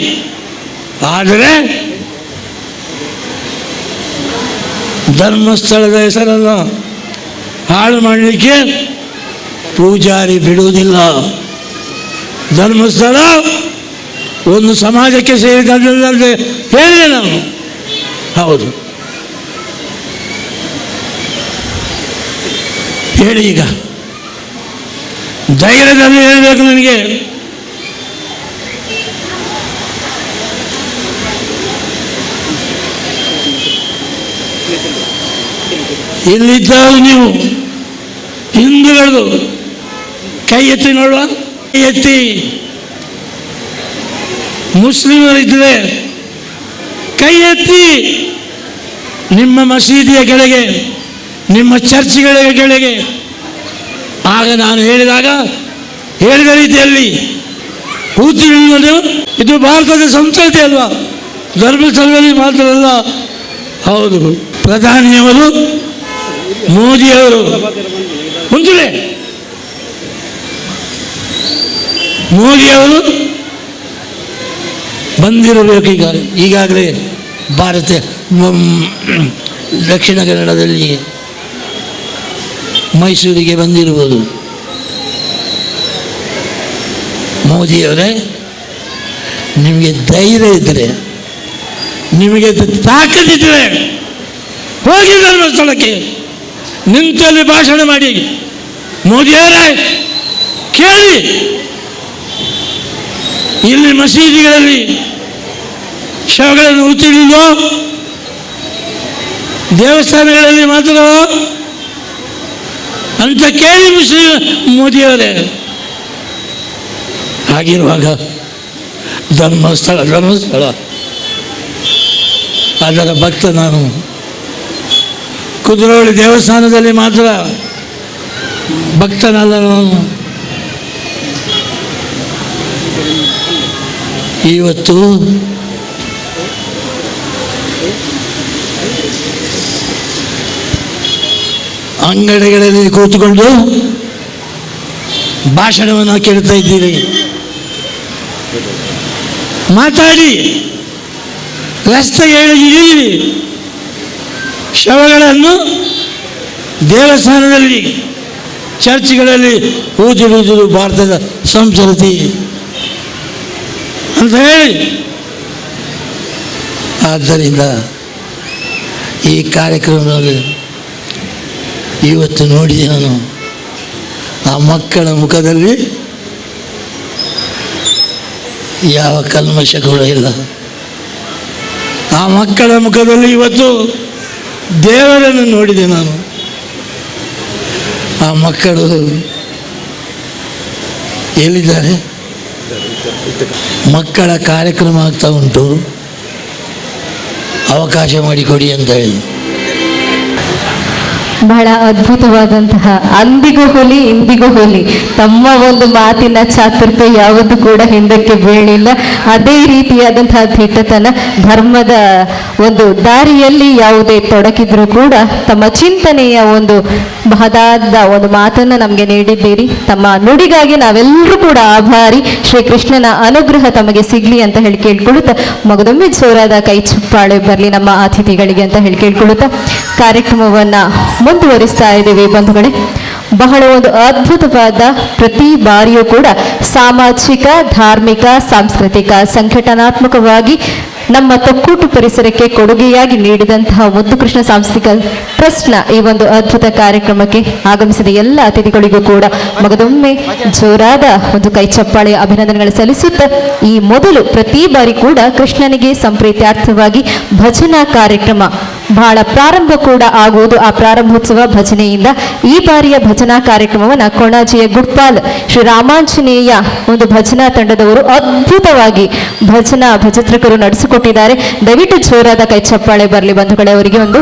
ಆದರೆ ಧರ್ಮಸ್ಥಳದ ಹೆಸರನ್ನು ಹಾಳು ಮಾಡಲಿಕ್ಕೆ ಪೂಜಾರಿ ಬಿಡುವುದಿಲ್ಲ. ಧರ್ಮಸ್ಥಳ ಒಂದು ಸಮಾಜಕ್ಕೆ ಸೇರಿದಂತೆ ಹೇಳಿದೆ ನಾನು. ಹೌದು, ಹೇಳಿ. ಈಗ ಧೈರ್ಯದಲ್ಲಿ ಹೇಳಬೇಕು ನನಗೆ. ಇಲ್ಲಿದ್ದವರು ನೀವು ಹಿಂದೂಗಳು ಕೈ ಎತ್ತಿ ನೋಡುವ, ಕೈ ಎತ್ತಿ. ಮುಸ್ಲಿಮರಿದ್ದರೆ ಕೈ ಎತ್ತಿ. ನಿಮ್ಮ ಮಸೀದಿಯ ಕೆಳಗೆ, ನಿಮ್ಮ ಚರ್ಚ್ಗಳ ಕೆಳಗೆ. ಆಗ ನಾನು ಹೇಳಿದ ರೀತಿಯಲ್ಲಿ ಕೂತಿರುವುದು ಇದು ಭಾರತದ ಸಂಸ್ಕೃತಿ ಅಲ್ವಾ? ಧರ್ಮಸ್ಥಳದಲ್ಲಿ ಮಾತ್ರ ಅಲ್ಲ. ಹೌದು, ಪ್ರಧಾನಿಯವರು, ಮೋದಿಯವರು ಮುಂಚೆ ಮೋದಿಯವರು ಬಂದಿರಬೇಕು. ಈಗಾಗಲೇ ಭಾರತ ದಕ್ಷಿಣ ಕನ್ನಡದಲ್ಲಿ ಮೈಸೂರಿಗೆ ಬಂದಿರುವುದು. ಮೋದಿಯವರೇ, ನಿಮಗೆ ಧೈರ್ಯ ಇದ್ದರೆ, ನಿಮಗೆ ತಾಕತ್ತಿದ್ದರೆ ಹೋಗಿ ಧರ್ಮಸ್ಥಳಕ್ಕೆ ನಿಂತಲ್ಲಿ ಭಾಷಣ ಮಾಡಿ. ಮೋದಿಯವರೇ, ಕೇಳಿ. ಇಲ್ಲಿ ಮಸೀದಿಗಳಲ್ಲಿ ಶವಗಳನ್ನು ಉಳಿಸಲಿಲ್ಲ, ದೇವಸ್ಥಾನಗಳಲ್ಲಿ ಮಾತ್ರ ಅಂತ ಕೇಳಿ ಮೋದಿಯವರೇ. ಹಾಗಿರುವಾಗ ಧರ್ಮಸ್ಥಳ ಅದರ ಭಕ್ತ ನಾನು. ಕುದ್ರೋಳಿ ದೇವಸ್ಥಾನದಲ್ಲಿ ಮಾತ್ರ ಭಕ್ತನಲ್ಲ ನಾನು. ಇವತ್ತು ಅಂಗಡಿಗಳಲ್ಲಿ ಕೂತುಕೊಂಡು ಭಾಷಣವನ್ನು ಕೇಳ್ತಾ ಇದ್ದೀರಿ. ಮಾತಾಡಿ, ರಸ್ತೆಗೆ ಇಳಿಯಿರಿ. ಶವಗಳನ್ನು ದೇವಸ್ಥಾನದಲ್ಲಿ, ಚರ್ಚ್ಗಳಲ್ಲಿ ಪೂಜಿಸುವುದು ಭಾರತದ ಸಂಸ್ಕೃತಿ ಅಂತ ಹೇಳಿ. ಆದ್ದರಿಂದ ಈ ಕಾರ್ಯಕ್ರಮದಲ್ಲಿ ಇವತ್ತು ನೋಡಿದೆ ನಾನು, ಆ ಮಕ್ಕಳ ಮುಖದಲ್ಲಿ ಯಾವ ಕಲ್ಮಶ ಕೂಡ ಇಲ್ಲ. ಆ ಮಕ್ಕಳ ಮುಖದಲ್ಲಿ ಇವತ್ತು ದೇವರನ್ನು ನೋಡಿದೆ ನಾನು. ಆ ಮಕ್ಕಳು ಎಲ್ಲಿದ್ದಾರೆ? ಮಕ್ಕಳ ಕಾರ್ಯಕ್ರಮ ಆಗ್ತಾ ಉಂಟು, ಅವಕಾಶ ಮಾಡಿಕೊಡಿ ಅಂತ ಹೇಳಿ. ಬಹಳ ಅದ್ಭುತವಾದಂತಹ ಅಂದಿಗೂ ಹುಲಿ ಇಂದಿಗೂ ಹುಲಿ ತಮ್ಮ ಒಂದು ಮಾತಿನ ಚಾತುರ್ಯ ಯಾವುದು ಕೂಡ ಹಿಂದಕ್ಕೆ ಬೀಳಿಲ್ಲ. ಅದೇ ರೀತಿಯಾದಂತಹ ದಿಟ್ಟತನ, ಧರ್ಮದ ಒಂದು ದಾರಿಯಲ್ಲಿ ಯಾವುದೇ ತೊಡಕಿದ್ರೂ ಕೂಡ ತಮ್ಮ ಚಿಂತನೆಯ ಒಂದು ಮಹದಾದ ಒಂದು ಮಾತನ್ನು ನಮಗೆ ನೀಡಿದ್ದೀರಿ. ತಮ್ಮ ನುಡಿಗಾಗಿ ನಾವೆಲ್ಲರೂ ಕೂಡ ಆಭಾರಿ. ಶ್ರೀಕೃಷ್ಣನ ಅನುಗ್ರಹ ತಮಗೆ ಸಿಗ್ಲಿ ಅಂತ ಹೇಳಿ ಕೇಳ್ಕೊಳ್ಳುತ್ತಾ, ಮಗದೊಮ್ಮೆ ಜೋರಾದ ಕೈ ಚಪ್ಪಾಳೆ ಬರಲಿ ನಮ್ಮ ಅತಿಥಿಗಳಿಗೆ ಅಂತ ಹೇಳಿ ಕೇಳ್ಕೊಳ್ಳುತ್ತಾ ಕಾರ್ಯಕ್ರಮವನ್ನ ಮುಂದುವರಿಸ್ತಾ ಇದ್ದೀವಿ ಬಂಧುಗಳೇ. ಬಹಳ ಒಂದು ಅದ್ಭುತವಾದ, ಪ್ರತಿ ಬಾರಿಯೂ ಕೂಡ ಸಾಮಾಜಿಕ, ಧಾರ್ಮಿಕ, ಸಾಂಸ್ಕೃತಿಕ, ಸಂಘಟನಾತ್ಮಕವಾಗಿ ನಮ್ಮ ತೊಕ್ಕೂಟು ಪರಿಸರಕ್ಕೆ ಕೊಡುಗೆಯಾಗಿ ನೀಡಿದಂತಹ ಮುದ್ದುಕೃಷ್ಣ ಸಾಂಸ್ಕೃತಿಕ ಟ್ರಸ್ಟ್ನ ಈ ಒಂದು ಅದ್ಭುತ ಕಾರ್ಯಕ್ರಮಕ್ಕೆ ಆಗಮಿಸಿದ ಎಲ್ಲ ಅತಿಥಿಗಳಿಗೂ ಕೂಡ ಮಗದೊಮ್ಮೆ ಜೋರಾದ ಒಂದು ಕೈ ಚಪ್ಪಾಳೆಯ ಅಭಿನಂದನೆಗಳು ಸಲ್ಲಿಸುತ್ತಾ, ಈ ಮೊದಲು ಪ್ರತಿ ಬಾರಿ ಕೂಡ ಕೃಷ್ಣನಿಗೆ ಸಂಪ್ರೀತ್ಯಾರ್ಥವಾಗಿ ಭಜನಾ ಕಾರ್ಯಕ್ರಮ ಬಹಳ ಪ್ರಾರಂಭ ಕೂಡ ಆಗುವುದು. ಆ ಪ್ರಾರಂಭೋತ್ಸವ ಭಜನೆಯಿಂದ ಈ ಬಾರಿಯ ಭಜನಾ ಕಾರ್ಯಕ್ರಮವನ್ನು ಕೊಣಾಜಿಯ ಗುಡ್ಪಾಲ್ ಶ್ರೀ ರಾಮಾಂಜನೇಯ ಒಂದು ಭಜನಾ ತಂಡದವರು ಅದ್ಭುತವಾಗಿ ಭಜತ್ರಕರು ನಡೆಸಿಕೊಟ್ಟಿದ್ದಾರೆ. ದಯವಿಟ್ಟು ಜೋರಾದ ಕೈ ಚಪ್ಪಾಳೆ ಬರಲಿ ಬಂಧುಗಳೇ ಅವರಿಗೆ. ಒಂದು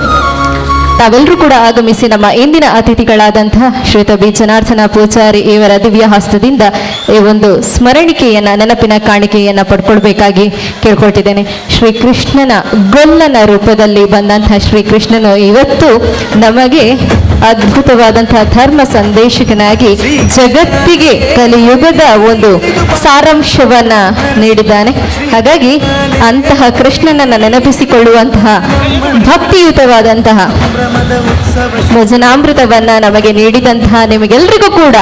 ತಾವೆಲ್ಲರೂ ಕೂಡ ಆಗಮಿಸಿ ನಮ್ಮ ಇಂದಿನ ಅತಿಥಿಗಳಾದಂತಹ ಶ್ರೀಯುತ ಬಿ ಜನಾರ್ದನ ಪೂಜಾರಿ ಇವರ ದಿವ್ಯ ಹಸ್ತದಿಂದ ಈ ಒಂದು ಸ್ಮರಣಿಕೆಯನ್ನ, ನೆನಪಿನ ಕಾಣಿಕೆಯನ್ನ ಪಡ್ಕೊಳ್ಬೇಕಾಗಿ ಕೇಳ್ಕೊಳ್ತಿದ್ದೇನೆ. ಶ್ರೀಕೃಷ್ಣನ ಗೊಲ್ಲನ ರೂಪದಲ್ಲಿ ಬಂದಂತಹ ಶ್ರೀಕೃಷ್ಣನು ಇವತ್ತು ನಮಗೆ ಅದ್ಭುತವಾದಂತಹ ಧರ್ಮ ಸಂದೇಶಕನಾಗಿ ಜಗತ್ತಿಗೆ ಕಲಿಯುಗದ ಒಂದು ಸಾರಾಂಶವನ್ನ ನೀಡಿದ್ದಾನೆ. ಹಾಗಾಗಿ ಅಂತಹ ಕೃಷ್ಣನನ್ನ ನೆನಪಿಸಿಕೊಳ್ಳುವಂತಹ ಭಕ್ತಿಯುತವಾದಂತಹ ಭಜನಾಮೃತವನ್ನ ನಮಗೆ ನೀಡಿದಂತಹ ನಿಮಗೆಲ್ರಿಗೂ ಕೂಡ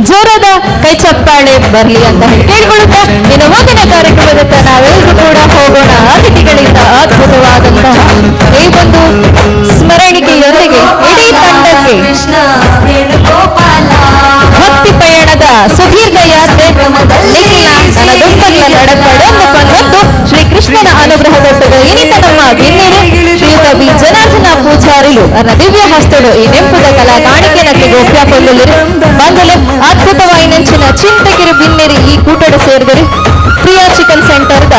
ಜೋರಾದ ಕೈ ಚಪ್ಪಾಳೆ ಬರಲಿ ಅಂತ ಕೇಳಿಕೊಳ್ಳುತ್ತಾ ಇನ್ನು ಮುಂದಿನ ಕಾರ್ಯಕ್ರಮದತ್ತ ನಾವೆಲ್ಲರೂ ಕೂಡ ಹೋಗೋಣ. ಅತಿಥಿಗಳಿಂದ ಅದ್ಭುತವಾದಂತಹ ಈ ಒಂದು ಸ್ಮರಣಿಕೆಯೊಂದಿಗೆ ಇಡೀ ತಂಡಕ್ಕೆ ಕೃಷ್ಣ ವೇಣುಗೋಪಾಲ ಭಕ್ತಿ ಪಯಣದ ಸುದೀರ್ಘ ಯಾತ್ರೆ ನಡಪಡೊಂದು ಶ್ರೀಕೃಷ್ಣನ ಅನುಗ್ರಹದೊಟ್ಟದು ಇನಿತ ನಮ್ಮ ಬಿನ್ನಿರು ಶ್ರೀಯುತ ಬಿ ಜನಾರ್ದನ ಪೂಜಾರಿಲು ಅನ್ನ ದಿವ್ಯ ಹಸ್ತಡು ಈ ನೆಂಪುದ ಕಲಾ ಕಾಣಿಕೆನಕ್ಕೆ ಗೋಪ್ಯ ಕೊಲ್ಲುಲಿರು ಬಂದಲು ಅದ್ಭುತವಾಯಿನಂಚಿನ ಚಿಂತಕಿರು ಬಿನ್ನಿರಿ ಈ ಕೂಟಡು ಸೇರಿದಿರಿ. ಪ್ರಿಯಾ ಚಿಕನ್ ಸೆಂಟರ್ದ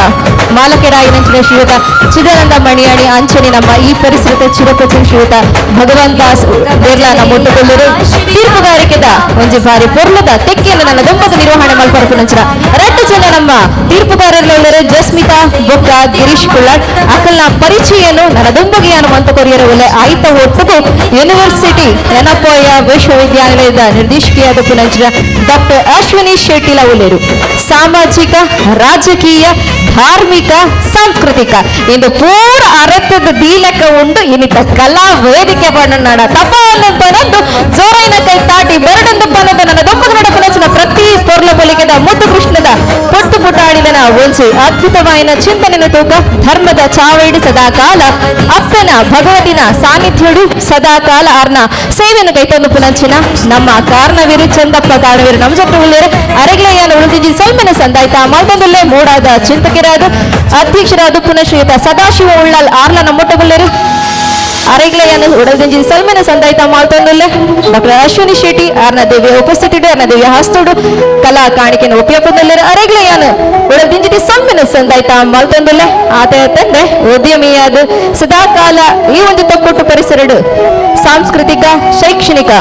ಮಾಲಕೆರಾಯಿನಂಚಿನ ಶ್ರೀಯುತ ಚಿದಾನಂದ ಮಣಿಯಾಣಿ ಅಂಚನೆ ನಮ್ಮ ಈ ಪರಿಸರದ ಚಿರಪಚಿ ಶ್ರೀಯುತ ಭಗವಂತಾಸ್ ಬಿರ್ಲಾನ ಮುಟ್ಟುಕೊಳ್ಳರು ತೀರ್ಪುಗಾರಿಕೆದ ಒಂಜಿ ಬಾರಿ ಪೊರ್ಲದ ತೆಕ್ಕೆಯನ್ನು ನನ್ನ ದುಂಬದ ನಿರ್ವಹಣೆ ಮಲ್ಪರಪುನಂಚಿನ ರಟ್ಟು ಜನ ನಮ್ಮ ತೀರ್ಪುಗಾರರಲ್ಲಿ ಜಸ್ಮಿತಾ ಬೊಕ್ಕ ಗಿರೀಶ್ ಕುಳ್ಳಾಡ್ ಅಕಲ್ನ ಪರಿಚಯನು ನನ್ನ ದುಂಬಗಿಯಾನು ಮಂತ ಕೊರಿಯರ ಒಲೆ ಆಯ್ತ ಒಟ್ಟುಗೂ ಯೂನಿವರ್ಸಿಟಿ ಎನಪೋಯ ವಿಶ್ವವಿದ್ಯಾನಿಲಯದ ನಿರ್ದೇಶಕಿಯಾದ ಪುನಂಚಿನ ಡಾಕ್ಟರ್ ಅಶ್ವಿನಿ ಶೆಟ್ಟಿಲ ಉಲೇರು ಸಾಮಾಜಿಕ, ರಾಜಕೀಯ, ಧಾರ್ಮಿಕ, ಸಾಂಸ್ಕೃತಿಕ ಇಂದು ಪೂರ ಅರತ್ಯದ ದೀಲಕ ಉಂಡು ಇನ್ನಿತ ಕಲಾ ವೇದಿಕೆ ಬಣ್ಣ ತಪ ಅನ್ನೊಂದು ಜೋರೈನ ಕೈ ತಾಟಿ ಬೆರಡೊಂದು ಪನ್ನದ ನನ್ನ ದೊಂಬದ ನಡಪನಚಿನ ಪ್ರತಿ ಪೊರ್ಲ ಬಲಿಗೆದ ಮುದ್ದು ಕೃಷ್ಣದ ಪೊಟ್ಟು ಪುಟಾಡಿದನ ಒಂಚಿ ಅದ್ಭುತವಾಯಿನ ಚಿಂತನೆನ ತೂಕ ಧರ್ಮದ ಚಾವಡಿ ಸದಾಕಾಲ ಅಪ್ಪನ ಭಗವತಿನ ಸಾನ್ನಿಧ್ಯಡು ಸದಾಕಾಲ ಅರ್ನ ಸೇವೆಯನ್ನು ಕೈತಂದು ಪುನಂಚಿನ ನಮ್ಮ ಕಾರಣವೀರು ಚಂದಪ್ಪ ಕಾರಣವೀರು ನಮ್ಮ ಜೊತೆ ಉಳ್ಳೇರೆ ಅರೆಗ್ಲೆಯನ್ನು ಉಳಿದಿದ್ದು ಸಲ್ಮನ ಸಂದಾಯ್ತ ಮಲ್ತೊಂದುಲ್ಲೇ ಮೂಡಾದ ಚಿಂತಕರಾದ ಅಧ್ಯಕ್ಷರಾದ ಪುನಃ ಶ್ರೀಯುತ ಸದಾಶಿವ ಉಳ್ಳಾಲ್ ಆರ್ಲನ ಮುಟ್ಟಗುಳ್ಳೇರು ಅರೆಗ್ಲೆಯನ್ನು ಉಡದಿಂಜಿ ಸಲ್ಮನ ಸಂದಾಯ್ತ ಮಾಲ್ತೊಂದುಲ್ಲೆ ಡಾಕ್ಟರ್ ಅಶ್ವಿನಿ ಶೆಟ್ಟಿ ಆರ್ನ ದೇವಿಯ ಉಪಸ್ಥಿತಿಡು ಅರ್ನ ದೇವಿಯ ಹಸ್ತುಡು ಕಲಾ ಕಾಣಿಕೆಯನ್ನು ಉಪಯೋಗದಲ್ಲಿರು ಅರೆಗ್ಲೆಯನ್ನು ಉಡದಿಂಜಿ ಸಲ್ಮನ ಸಂದಾಯ್ತ ಮಾಲ್ತೊಂದುಲ್ಲೆ ಆತ ತಂದೆ ಉದ್ಯಮಿಯಾದ ಸದಾಕಾಲ ಈ ಒಂದು ತೊಕ್ಕುಟ್ಟು ಪರಿಸರಡು ಸಾಂಸ್ಕೃತಿಕ, ಶೈಕ್ಷಣಿಕ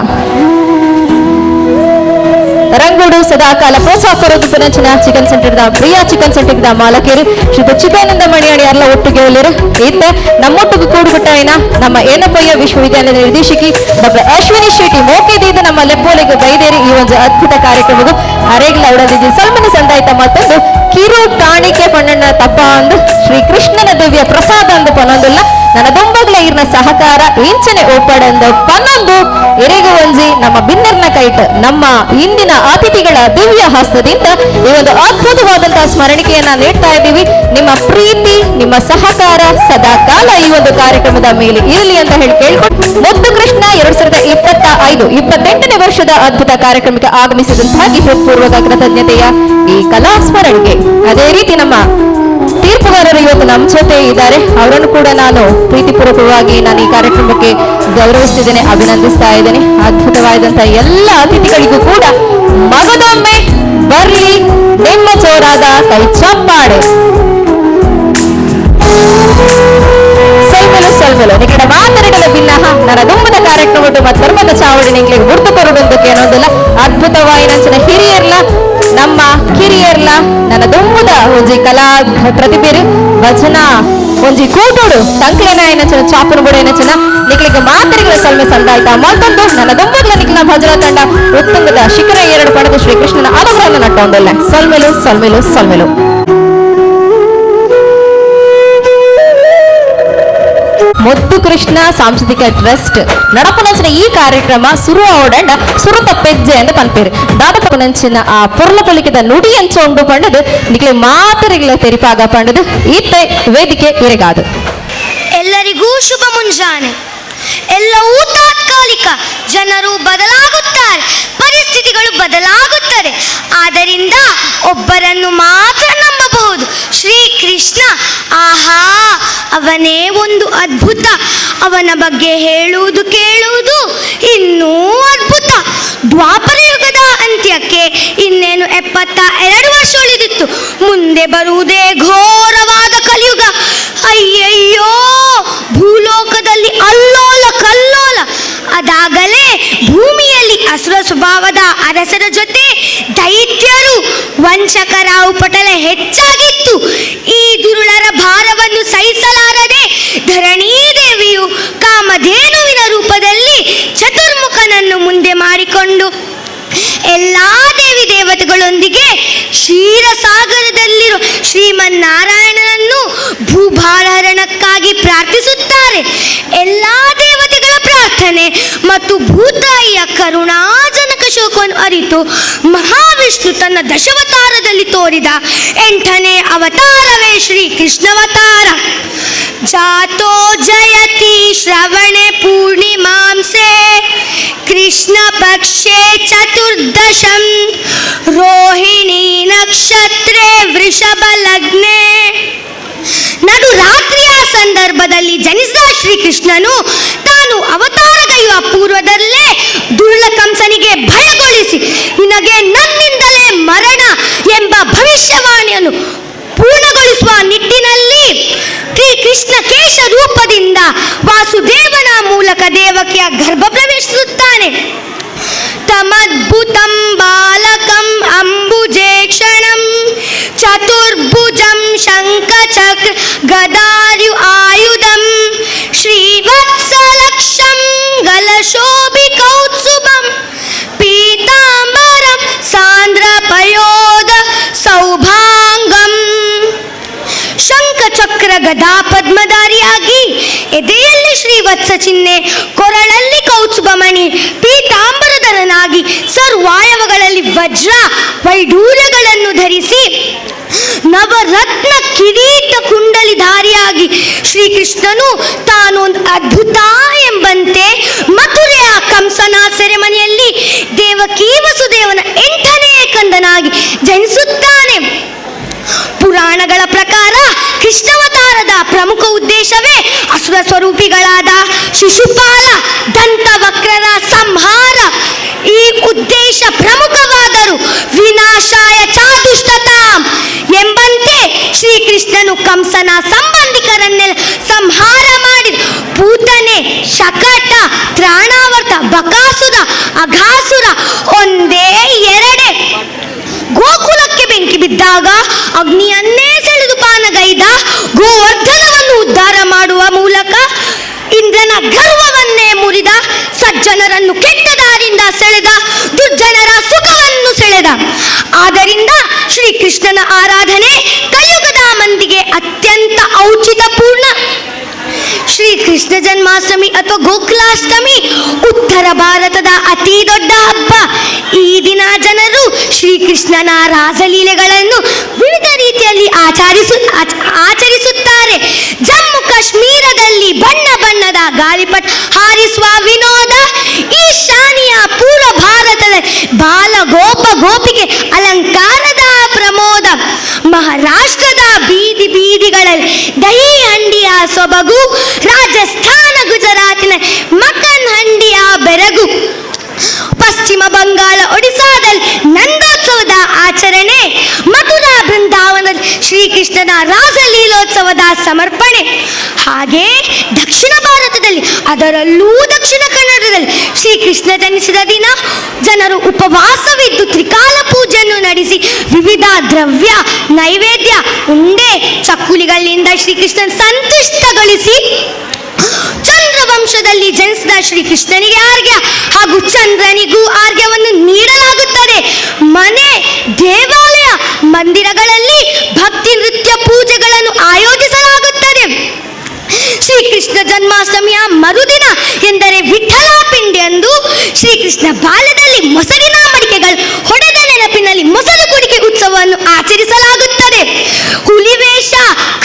ರಂಗೋಡು ಸದಾಕಾಲ ಪ್ರೋತ್ಸಾಹ ಕೊರೋದು ಪುನಂಚಿನ ಚಿಕನ್ ಸೆಂಟರ್ದ ಪ್ರಿಯಾ ಚಿಕನ್ ಸೆಂಟರ್ದ ಮಾಲಕೇರು ಶ್ರೀ ಚಿದಾನಂದ ಮಣಿಯಾಣಿ ಅರ್ಲ ಒಟ್ಟಿಗೆ ಒಳ್ಳೆರು ಇತ್ತ ನಮ್ಮೊಟ್ಟಿಗೆ ಕೂಡುಬಿಟ್ಟಾಯಿನ ನಮ್ಮ ಏನಪ್ಪಯ್ಯ ವಿಶ್ವವಿದ್ಯಾಲಯದ ನಿರ್ದೇಶಕಿ ಡಾಕ್ಟರ್ ಅಶ್ವಿನಿ ಶೆಟ್ಟಿ ಮೋಕೆದೀದ ನಮ್ಮ ಲೆಪ್ಪೋಲೆಗೆ ಬೈದೇರಿ ಈ ಒಂದು ಅದ್ಭುತ ಕಾರ್ಯಕ್ರಮದ ಅರೆಗ್ಲ ಅವಡದಿದ್ದು ಸಲ್ಮನ ಸಂದಾಯ್ತ ಮತ್ತೊಂದು ಕಿರು ಕಾಣಿಕೆ ಪಣ್ಣಣ್ಣ ತಪ್ಪ ಅಂದು ಶ್ರೀಕೃಷ್ಣನ ದಿವ್ಯ ಪ್ರಸಾದ ಅಂದು ಪನ್ನೊಂದಿಲ್ಲ ನನ್ನ ದೊಂಬಗ್ಲ ಇರ್ನ ಸಹಕಾರ ಇಂಚನೆ ಓಪಡಂದು ಪನ್ನೊಂದು ಎರೆಗು ಒಂಜಿ ನಮ್ಮ ಬಿನ್ನರ್ನ ಕೈಟ್ ನಮ್ಮ ಇಂದಿನ ಅತಿಥಿಗಳ ದಿವ್ಯ ಹಸ್ತದಿಂದ ಈ ಒಂದು ಅದ್ಭುತವಾದಂತಹ ಸ್ಮರಣಿಕೆಯನ್ನ ನೀಡ್ತಾ ಇದ್ದೀವಿ. ನಿಮ್ಮ ಪ್ರೀತಿ, ನಿಮ್ಮ ಸಹಕಾರ ಸದಾಕಾಲ ಈ ಒಂದು ಕಾರ್ಯಕ್ರಮದ ಮೇಲೆ ಇರಲಿ ಅಂತ ಹೇಳಿ ಕೇಳ್ಕೊಂಡು ಮುದ್ದು ಕೃಷ್ಣ 2025-28ನೇ ವರ್ಷದ ಅದ್ಭುತ ಕಾರ್ಯಕ್ರಮಕ್ಕೆ ಆಗಮಿಸಿದಂತಹ ಹೃತ್ಪೂರ್ವಕ ಕೃತಜ್ಞತೆಯ ಈ ಕಲಾ ಸ್ಮರಣಿಕೆ. ಅದೇ ರೀತಿ ನಮ್ಮ ತೀರ್ಪುಗಾರರು ಇವತ್ತು ನಮ್ಮ ಜೊತೆ ಇದ್ದಾರೆ. ಅವರನ್ನು ಕೂಡ ನಾನು ಪ್ರೀತಿಪೂರ್ವಕವಾಗಿ ನಾನು ಈ ಕಾರ್ಯಕ್ರಮಕ್ಕೆ ಗೌರವಿಸ್ತಿದ್ದೇನೆ, ಅಭಿನಂದಿಸ್ತಾ ಇದ್ದೇನೆ. ಅದ್ಭುತವಾದಂತಹ ಎಲ್ಲ ಅತಿಥಿಗಳಿಗೂ ಕೂಡ ಮಗದೊಮ್ಮೆ ಬರ್ಲಿ ನಿಮ್ಮ ಜೋರಾದ ಕೈ ಚಪ್ಪಾಳೆ. ಸಲ್ಮನ ಸೊಲ್ಮೆಲು ನಿಕಟ ಮಾತರಿಗಳ ಭಿನ್ನಹ ನನ್ನ ದುಂಬದ ಕಾರ್ಯಕ್ರಮ ಧರ್ಮದ ಚಾವಡಿ ನಿಂಗ್ಲಿಗೆ ಗುರ್ತು ಕೊರಡೊಂದಕ್ಕೆ ಅನ್ನೋದಿಲ್ಲ ಅದ್ಭುತವಾಯಿನ ಹಿರಿಯರ್ಲ ನಮ್ಮ ಕಿರಿಯರ್ಲ ನನ್ನ ದುಂಬದ ಒಂಜಿ ಕಲಾ ಪ್ರತಿಭೆರು ಭಜನ ಒಂಜಿ ಕೂಟೋಡು ಸಂಕಲನ ಏನಚನ ಚಾಪುರು ಬುಡ ಏನಚನ ನಿಕ್ಲಿಗೆ ಮಾತರಿಗಳ ಸೊಲ್ಮೆ ಸಂದಾಯ್ತ ಮಲ್ತೊಂದು ನನ್ನ ದುಂಬಗ್ಲ ನಿಕ್ಲ ಭಜನಾ ತಂಡ ಉತ್ತುಂಗದ ಶಿಖರ 2 ಪಡೆದು ಶ್ರೀಕೃಷ್ಣನ ಅನುಗ್ರಹ ನಟ್ಟೊಂದಲ್ಲ ಸೊಲ್ಮೆಲು ಸೊಲ್ಮೆಲು ಸೊಲ್ಮೆಲು. ಮುದ್ದು ಕೃಷ್ಣ ಸಾಂಸ್ಕೃತಿಕ ಟ್ರಸ್ಟ್ ನಡಪುನಂಚಿನ ಈ ಕಾರ್ಯಕ್ರಮ ಸುರು ಅವಡಂಡ ಸುರುತ ಪೆಜ್ಜೆ ಅಂತ ಪನ್ಪೇರು ದಾದಪುನಂಚಿನ ಆ ಪುರ್ಲ ಪಲಿಕದ ನುಡಿ ಅಂಚೊಂಡು ಪಂಡದು ನಿಕ್ಲೆ ಮಾತರಿಗಳ ತೆರಿಪಾಗ ಪಂಡದು ಈತೆ ವೇದಿಕೆ ಇರೆಗಾದು. ಎಲ್ಲರಿಗೂ ಶುಭ ಮುಂಜಾನೆ. ಎಲ್ಲವೂ ತಾತ್ಕಾಲಿಕ, ಜನರು ಬದಲಾಗುತ್ತಾರೆ, ಪರಿಸ್ಥಿತಿಗಳು ಬದಲಾಗುತ್ತದೆ. ಆದ್ದರಿಂದ ಒಬ್ಬರನ್ನು ಮಾತ್ರ ನಂಬಬಹುದು, ಶ್ರೀಕೃಷ್ಣ. ಆಹಾ, ಅವನೇ ಒಂದು ಅದ್ಭುತ. ಅವನ ಬಗ್ಗೆ ಹೇಳುವುದು ಕೇಳುವುದು ಇನ್ನೂ ಅದ್ಭುತ. ದ್ವಾಪರ ಯುಗದ ಅಂತ್ಯಕ್ಕೆ ಇನ್ನೇನು 72 ವರ್ಷ ಉಳಿದಿತ್ತು. ಮುಂದೆ ಬರುವುದೇ ಘೋರವಾದ ಕಲಿಯುಗ. ಅಯ್ಯಯ್ಯೋ, ಭೂಲೋಕದಲ್ಲಿ ಅಲ್ಲೋಲ ಕಲ್ಲೋಲ. ಅದಾಗಲೇ ಭೂಮಿಯಲ್ಲಿ ಅಸುರ ಸ್ವಭಾವದ ಅರಸರ ಜೊತೆ ದೈತ್ಯರು ವಂಚಕರ ಉಪಟಳ ಹೆಚ್ಚಾಗಿತ್ತು. ಈ ದುರುಳರ ಭಾರವನ್ನು ಸಹಿಸಲಾರದೆ ಧರಣೀದೇವಿಯು ಕಾಮಧೇನುವಿನ ರೂಪದಲ್ಲಿ ಚತುರ್ಮುಖನನ್ನು ಮುಂದೆ ಮಾಡಿಕೊಂಡು ಎಲ್ಲಾ ದೇವಿ ದೇವತೆಗಳೊಂದಿಗೆ ಕ್ಷೀರಸಾಗರದಲ್ಲಿರುವ ಶ್ರೀಮನ್ನಾರಾಯಣನನ್ನು ಭೂಭಾರಹರಣಕ್ಕಾಗಿ ಪ್ರಾರ್ಥಿಸುತ್ತಾರೆ. ಎಲ್ಲಾ ದೇವತೆಗಳ ಪ್ರಾರ್ಥನೆ ಮತ್ತು ಭೂತಾಯಿಯ ಕರುಣಾಜನಕ ಶೋಕವನ್ನು ಅರಿತು ಮಹಾವಿಷ್ಣು ತನ್ನ ದಶಾವತಾರದಲ್ಲಿ ತೋರಿದ 8ನೇ ಅವತಾರವೇ ಶ್ರೀಕೃಷ್ಣಾವತಾರ. ಜಾತೋ ಜಯತಿ ಶ್ರವಣೆ ಪೂರ್ಣಿಮಾಂಸೆ ಕೃಷ್ಣ ಪಕ್ಷೆ ಚತುರ್ದಶಂ ರೋಹಿಣಿ ನಕ್ಷತ್ರೇ ವೃಷಭ ಲಗ್ನೆ. ನಡು ರಾತ್ರಿಯ ಸಂದರ್ಭದಲ್ಲಿ ಜನಿಸಿದ ಶ್ರೀಕೃಷ್ಣನು ತಾನು ಅವತಾರಗೈಯುವ ಪೂರ್ವದಲ್ಲೇ ದುರ್ಲ ಕಂಸನಿಗೆ ಭಯಗೊಳಿಸಿ ನಿನಗೆ ನನ್ನಿಂದಲೇ ಮರಣ ಎಂಬ ಭವಿಷ್ಯವಾಣಿಯನ್ನು ಪೂರ್ಣಗೊಳಿಸುವ ನಿಟ್ಟಿನಲ್ಲಿ ಶ್ರೀಕೃಷ್ಣ ಕೇಶ ರೂಪದಿಂದ ವಾಸುದೇವನ ಮೂಲಕ ದೇವಕಿಯ ಗರ್ಭ ಪ್ರವೇಶಿಸುತ್ತಾನೆ. ತಮದ್ಭುತಂ ಬಾಲಕಂ ಅಂಬುಜೇಕ್ಷಣಂ ಚತುರ್ಭುಜಂ ಶಂಖಚಕ್ರ ಗದಾರ್ಯು ಆಯುಧಂ ಶ್ರೀವತ್ಸಲಕ್ಷಂ ಗಲಶೋಭಿ ಕೌತ್ಸುಭಂ ಪೀತಾಂಬರಂ ಸಾಂದ್ರ ಪಯೋಧ ಸೌಭಾಂಗಂ. ಶಂಖಚಕ್ರ ಗದಾ ಪದ್ಮಧಾರಿಯಾಗಿ ಎದೆಯಲ್ಲಿ ಶ್ರೀವತ್ಸ ಚಿಹ್ನೆ, ಕೊರಳಲ್ಲಿ ಕೌತ್ಸುಭಮಣಿ, ಪೀತಾಂಬರಧರನಾಗಿ ಸರ್ವಾಯವಗಳಲ್ಲಿ ವಜ್ರ ವೈಡೂರ್ಯಗಳನ್ನು ಧರಿಸಿ ನವರತ್ನ ಕಿರೀಟ ಕುಂಡಲಿಧಾರಿಯಾಗಿ ಶ್ರೀಕೃಷ್ಣನು ತಾನೊಂದು ಅದ್ಭುತ ಎಂಬಂತೆ ಮಥುರೆಯ ಕಂಸನ ಸೆರೆಮನೆಯಲ್ಲಿ ದೇವಕಿ ವಸುದೇವನ 8ನೇ ಕಂದನಾಗಿ ಜನಿಸುತ್ತಾನೆ. ಪುರಾಣಗಳ ಪ್ರಕಾರ ಕೃಷ್ಣಾವತಾರದ ಪ್ರಮುಖ ಉದ್ದೇಶವೇ ಅಸುರ ಸ್ವರೂಪಿಗಳಾದ ಶಿಶುಪಾಲ ದಂತವಕ್ರರ ಸಂಹಾರ. ಈ ಉದ್ದೇಶ ಪ್ರಮುಖವಾದರೂ ವಿನಾಶಾಯ ಚಾದುಷ್ಟತಾಂ ಎಂಬಂತೆ ಶ್ರೀಕೃಷ್ಣನು ಕಂಸನ ಸಂಬಂಧಿಕರನ್ನೆಲ್ಲ ಸಂಹಾರ ಮಾಡಿ ಪೂತನೆ, ಶಕಟ, ತ್ರಾಣಾವರ್ತ, ಬಕಾಸುರ, ಅಘಾಸುರ ಒಂದೇ ಎರಡೇ ಗೋಕುಲಕ್ಕೆ ಬೆಂಕಿ ಬಿದ್ದಾಗ ಅಗ್ನಿಯನ್ನೇ ಸೆಳೆದು ಪಾನಗೈದ ಗೋವರ್ಧನವನ್ನು ಉದ್ಧಾರ ಮಾಡುವ ಮೂಲಕ ಇಂದ್ರನ ಗರ್ವವನ್ನೇ ಮುರಿದ, ಸಜ್ಜನರನ್ನು ಕೆಟ್ಟ ದಾರಿಯಿಂದ ಸೆಳೆದ, ದುರ್ಜನರ ಸುಖವನ್ನು ಸೆಳೆದ. ಆದ್ದರಿಂದ ಶ್ರೀಕೃಷ್ಣನ ಆರಾಧನೆ ಕಲಿಯುಗದ ಮಂದಿಗೆ ಅತ್ಯಂತ ಔಚಿತ್ಯಪೂರ್ಣ. ಶ್ರೀಕೃಷ್ಣ ಜನ್ಮಾಷ್ಟಮಿ ಅಥವಾ ಗೋಕುಲಾಷ್ಟಮಿ ಉತ್ತರ ಭಾರತದ ಅತಿ ದೊಡ್ಡ ಹಬ್ಬ. ಈ ದಿನ ಜನರು ಶ್ರೀಕೃಷ್ಣನ ರಾಸಲೀಲೆಗಳನ್ನು ವಿವಿಧ ರೀತಿಯಲ್ಲಿ ಆಚರಿಸುತ್ತಾರೆ. ಜಮ್ಮು ಕಾಶ್ಮೀರದಲ್ಲಿ ಬಣ್ಣ ಬಣ್ಣದ ಗಾಳಿಪಟ ಹಾರಿಸುವ ವಿನೋದ, ಈಶಾನ್ಯ ಪೂರ್ವ ಭಾರತದ ಬಾಲ ಗೋಪ ಗೋಪಿಗೆ ಅಲಂಕಾರದ ಪ್ರಮೋದ, ಮಹಾರಾಷ್ಟ್ರದ ಬೀದಿ ಬೀದಿಗಳಲ್ಲಿ ದಹಿ ಹಂಡಿಯ ಸೊಬಗು, ರಾಜಸ್ಥಾನ ಗುಜರಾತಿನ ಮಕನ್ ಹಂಡಿಯ ಬೆರಗು, ಪಶ್ಚಿಮ ಬಂಗಾಳ ಒಡಿಸಾದಲ್ಲಿ ನಂದೋತ್ಸವದ ಆಚರಣೆ, ಮಥುರಾ ಬೃಂದಾವನದಲ್ಲಿ ಶ್ರೀಕೃಷ್ಣನ ರಾಸಲೀಲೋತ್ಸವದ ಸಮರ್ಪಣೆ. ಹಾಗೆ ದಕ್ಷಿಣ ಭಾರತ ಅದರಲ್ಲೂ ದಕ್ಷಿಣ ಕನ್ನಡದಲ್ಲಿ ಶ್ರೀಕೃಷ್ಣ ಜನಿಸಿದ ದಿನ ಜನರು ಉಪವಾಸವಿದ್ದು ತ್ರಿಕಾಲ ಪೂಜೆಯನ್ನು ನಡೆಸಿ ವಿವಿಧ ದ್ರವ್ಯ ನೈವೇದ್ಯ ಉಂಡೆ ಚಕ್ಕುಲಿಗಳಿಂದ ಶ್ರೀಕೃಷ್ಣನ ಸಂತುಷ್ಟಗೊಳಿಸಿ ಚಂದ್ರವಂಶದಲ್ಲಿ ಜನಿಸಿದ ಶ್ರೀಕೃಷ್ಣನಿಗೆ ಆರ್ಘ್ಯ ಹಾಗೂ ಚಂದ್ರನಿಗೂ ಆರ್ಘ್ಯವನ್ನು ನೀಡಲಾಗುತ್ತದೆ. ಮನೆ ದೇವಾಲಯ ಮಂದಿರಗಳಲ್ಲಿ ಭಕ್ತಿ ನೃತ್ಯ ಪೂಜೆಗಳನ್ನು ಆಯೋಜಿಸಲಾಗುತ್ತದೆ. ಶ್ರೀಕೃಷ್ಣ ಜನ್ಮಾಷ್ಟಮಿಯ ಮರುದಿನ ಎಂದರೆ ವಿಠ್ಠಲ ಪಿಂಡಿಯಂದು ಶ್ರೀಕೃಷ್ಣ ಬಾಲ್ಯದಲ್ಲಿ ಮೊಸರಿನ ಮಡಿಕೆಗಳು ಹೊಡೆದ ನೆನಪಿನಲ್ಲಿ ಮೊಸರು ಕುಡಿಕೆ ಉತ್ಸವವನ್ನು ಆಚರಿಸಲಾಗುತ್ತದೆ. ಹುಲಿವೇಷ,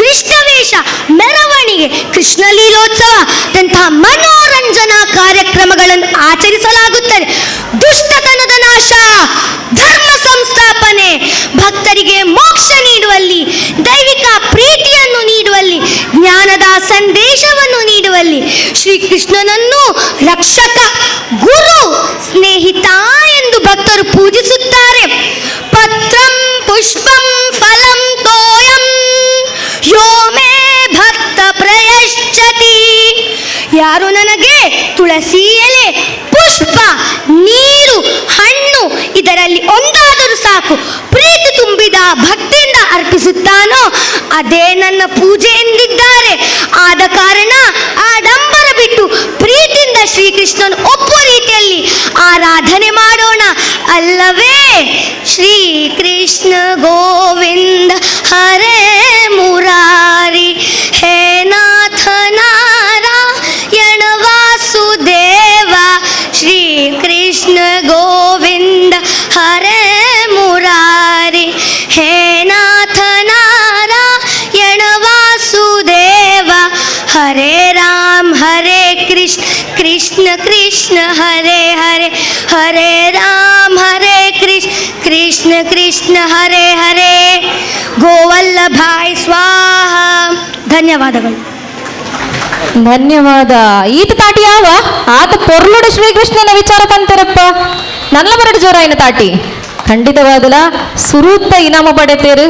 ಕೃಷ್ಣವೇಷ, ಮೆರವಣಿಗೆ, ಕೃಷ್ಣ ಲೀಲೋತ್ಸವದಂತಹ ಮನೋರಂಜನಾ ಕಾರ್ಯಕ್ರಮಗಳನ್ನು ಆಚರಿಸಲಾಗುತ್ತದೆ. ದುಷ್ಟತನದ ನಾಶ, ಧರ್ಮ ಸಂಸ್ಥಾಪನೆ, ಭಕ್ತರಿಗೆ ಮೋಕ್ಷ ನೀಡುವಲ್ಲಿ, ದೈವಿಕ ಪ್ರೀತಿಯನ್ನು ನೀಡುವಲ್ಲಿ, ಜ್ಞಾನದ ಸಂದೇಶವನ್ನು ನೀಡುವಲ್ಲಿ ಶ್ರೀಕೃಷ್ಣನನ್ನು ರಕ್ಷಕ, ಗುರು, ಸ್ನೇಹಿತ ಎಂದು ಭಕ್ತರು ಪೂಜಿಸುತ್ತಾರೆ. ಪತ್ರಂ ಪುಷ್ಪಂ ಫಲಂ ತೋಯಂ ಯೋ ಮೇ ಭಕ್ತ ಪ್ರಯಶ್ಚತಿ. ಯಾರು ನನಗೆ ತುಳಸಿ ಎಲೆ, ಪುಷ್ಪ, ನೀರು, ಹಣ್ಣು ಇದರಲ್ಲಿ ಒಂದಾದರೂ ಸಾಕು ಪ್ರೀತಿ ತುಂಬಿದ ಭಕ್ತಿಯಿಂದ ಅರ್ಪಿಸುತ್ತಾನೋ ಅದೇ ನನ್ನ ಪೂಜೆ ಎಂದಿದ್ದಾರೆ. ಆದ ಕಾರಣ ಆಡಂಬರ ಬಿಟ್ಟು ಪ್ರೀತಿಯಿಂದ ಶ್ರೀಕೃಷ್ಣನು ಒಪ್ಪುವ ರೀತಿಯಲ್ಲಿ ಆರಾಧನೆ ಮಾಡೋಣ ಅಲ್ಲವೇ? ಶ್ರೀಕೃಷ್ಣ ಗೋವಿಂದ ಹರೇ ಮುರಾರಿ, ಹೇ ನಾಥ ನಾರಾಯಣ ವಾಸುದೇವ. ಶ್ರೀಕೃಷ್ಣ ಗೋವಿಂದ ಹರೇ ಮುರಾರಿ, ಹೇ ನಾಥ ನಾರಾಯಣ ವಾಸುದೇವ. ಹರೇ ರಾಮ ಹರೇ ಕೃಷ್ಣ, ಕೃಷ್ಣ ಕೃಷ್ಣ ಹರೇ ಹರೇ, ಹರೇ ರಾಮ ಹರೇ ಕೃಷ್ಣ, ಕೃಷ್ಣ ಕೃಷ್ಣ ಹರೇ ಹರೇ. ಗೋವಲ್ಲಭಾಯ್ ಸ್ವಾಹ. ಧನ್ಯವಾದಗಳು. ಧನ್ಯವಾದ. ಈತ ತಾಟಿ ಯಾವ ಆತ ಪೊರ್ಲುಡು ಶ್ರೀಕೃಷ್ಣನ ವಿಚಾರ ಕಂತಾರಪ್ಪ. ನನ್ನ ಬರಡು ಜೋರ ಆಯ್ನ ತಾಟಿ ಖಂಡಿತವಾದಲ ಸುರೂತ್ತ ಇನಾಮ ಪಡೆತೇರು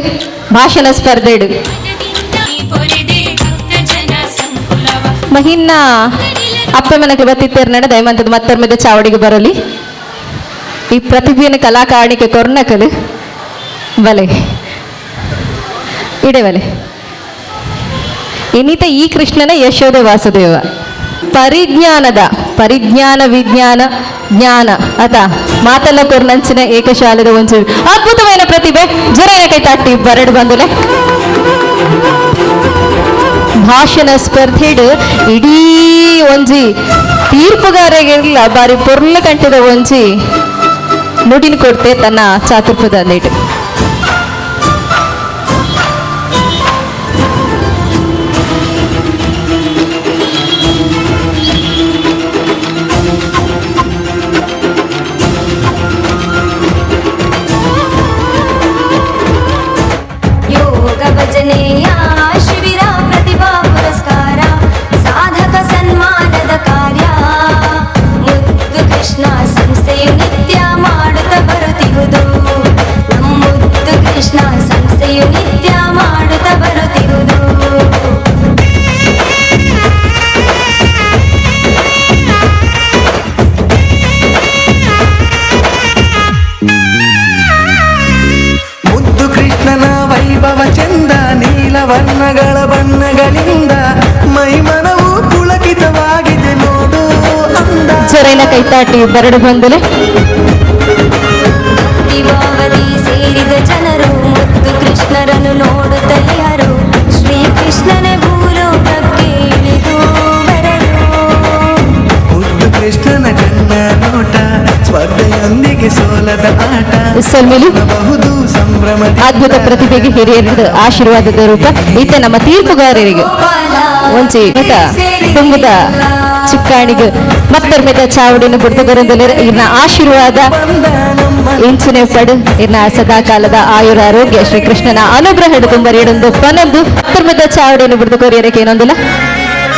ಭಾಷಣ ಸ್ಪರ್ಧೆಡು ಮಹಿನ್ನ ಅಪ್ಪೆ ಮನೆಗೆ ಬತ್ತಿತ್ತೇರು ನಡೆ ದಯಮಂತದ ಮತ್ತರ್ಮೆದ ಚಾವಡಿಗೆ ಬರಲಿ. ಈ ಪ್ರತಿಭೆಯನ್ನು ಕಲಾಕಾರಣಿಕೆ ಕೊರ್ನಕಲು ಬಲೆ ಇಡೆ ಇನ್ನಿತ ಈ ಕೃಷ್ಣನ ಯಶೋದೆ ವಾಸುದೇವ. ಪರಿಜ್ಞಾನ ವಿಜ್ಞಾನ ಜ್ಞಾನ ಅತ ಮಾತಲ್ಲ ಕೊರ್ನಂಚಿನ ಏಕಶಾಲದ ಒಂಚು ಅದ್ಭುತమైన ಪ್ರತಿಭೆ ಜೊರೈನ ಕೈ ತಾಟಿ ಬರಡು ಬಂದುಲೆ. ಭಾಷಣ ಸ್ಪರ್ಧೆಡು ಇಡೀ ಒಂಜಿ ತೀರ್ಪುಗಾರರಿಗೆಲ್ಲ ಬಾರಿ ಪೊರ್ಲು ಕಂಟಿದ ಒಂಜಿ ನುಡಿನ ಕೊಡ್ತೆ ತನ್ನ ಚಾತುರ್ಪದ ಅಂದಿಟ್ಟು. ಯೋಗ ಭಜನೆಯ ಶಿಬಿರ, ಪ್ರತಿಭಾ ಪುರಸ್ಕಾರ, ಸಾಧಕ ಸನ್ಮಾನದ ಕಾರ್ಯ, ಮುದ್ದು ಕೃಷ್ಣ ಸಂಸ್ಥೆಯು ನಿತ್ಯ ಮಾಡುತ್ತ ಬರುತ್ತಿರುವುದು. ನಮ್ಮ ಮುದ್ದು ಕೃಷ್ಣ ಸಂಸ್ಥೆಯು ನಿತ್ಯ ಮಾಡುತ್ತ ಬರುತ್ತಿರುವುದು. ಮುದ್ದು ಕೃಷ್ಣನ ವೈಭವ ಚಂದ, ನೀಲವರ್ಣಗಳ ಬಣ್ಣಗಳಿಂದ ಮೈಮನವು ಪುಳಕಿತವಾಗಿದೆ ನೋಡು ಅಂದ. ಜೊರೈನ ಕೈ ತಾಟಿ ಬರಡು ಬಂದುಲೆ. ಭಕ್ತಿಭಾವದಿ ಸೇರಿದ ಜನರು ಮುದ್ದು ಕೃಷ್ಣರನ್ನು ನೋಡುತ್ತಲಿಯರು. ಶ್ರೀಕೃಷ್ಣನೇ ಭೂಲೋಕಕ್ಕೆ ಇಳಿದು ಬರಲು. ಮುದ್ದು ಕೃಷ್ಣನ ಕಣ್ಣ ನೋಟ, ಸ್ಪರ್ಧೆಯೊಂದಿಗೆ ಸೋಲದ ಆಟ, ಸಲ್ಮಿಲು ಬಹುದು ಸಂಭ್ರಮ. ಅದ್ಭುತ ಪ್ರತಿಭೆಗೆ ಹಿರಿಯರಿದ ಆಶೀರ್ವಾದದ ರೂಪ ಈತ ನಮ್ಮ ತೀರ್ಪುಗಾರರಿಗೆ ಒಂಚಿ ಮತ ತುಂಬದ ಚಿಕ್ಕಾಣಿಗೆ ಮತ್ತರ್ಮೆದ ಚಾವಡಿನ ಬಿಡ್ತಗರಂದಲೇ ಇನ್ನ ಆಶೀರ್ವಾದ ಇಂಚಿನ ಪಡು ಇನ್ನ ಸದಾ ಕಾಲದ ಆಯುರ ಆರೋಗ್ಯ ಶ್ರೀಕೃಷ್ಣನ ಅನುಗ್ರಹ ತುಂಬರಿಯಡೊಂದು ಪನಂದು ಮತ್ತರ್ಮೆದ ಚಾವಡಿನ ಬಿಡ್ತಕೋರಿಯರಕ್ಕೆ ಏನೊಂದಿಲ್ಲ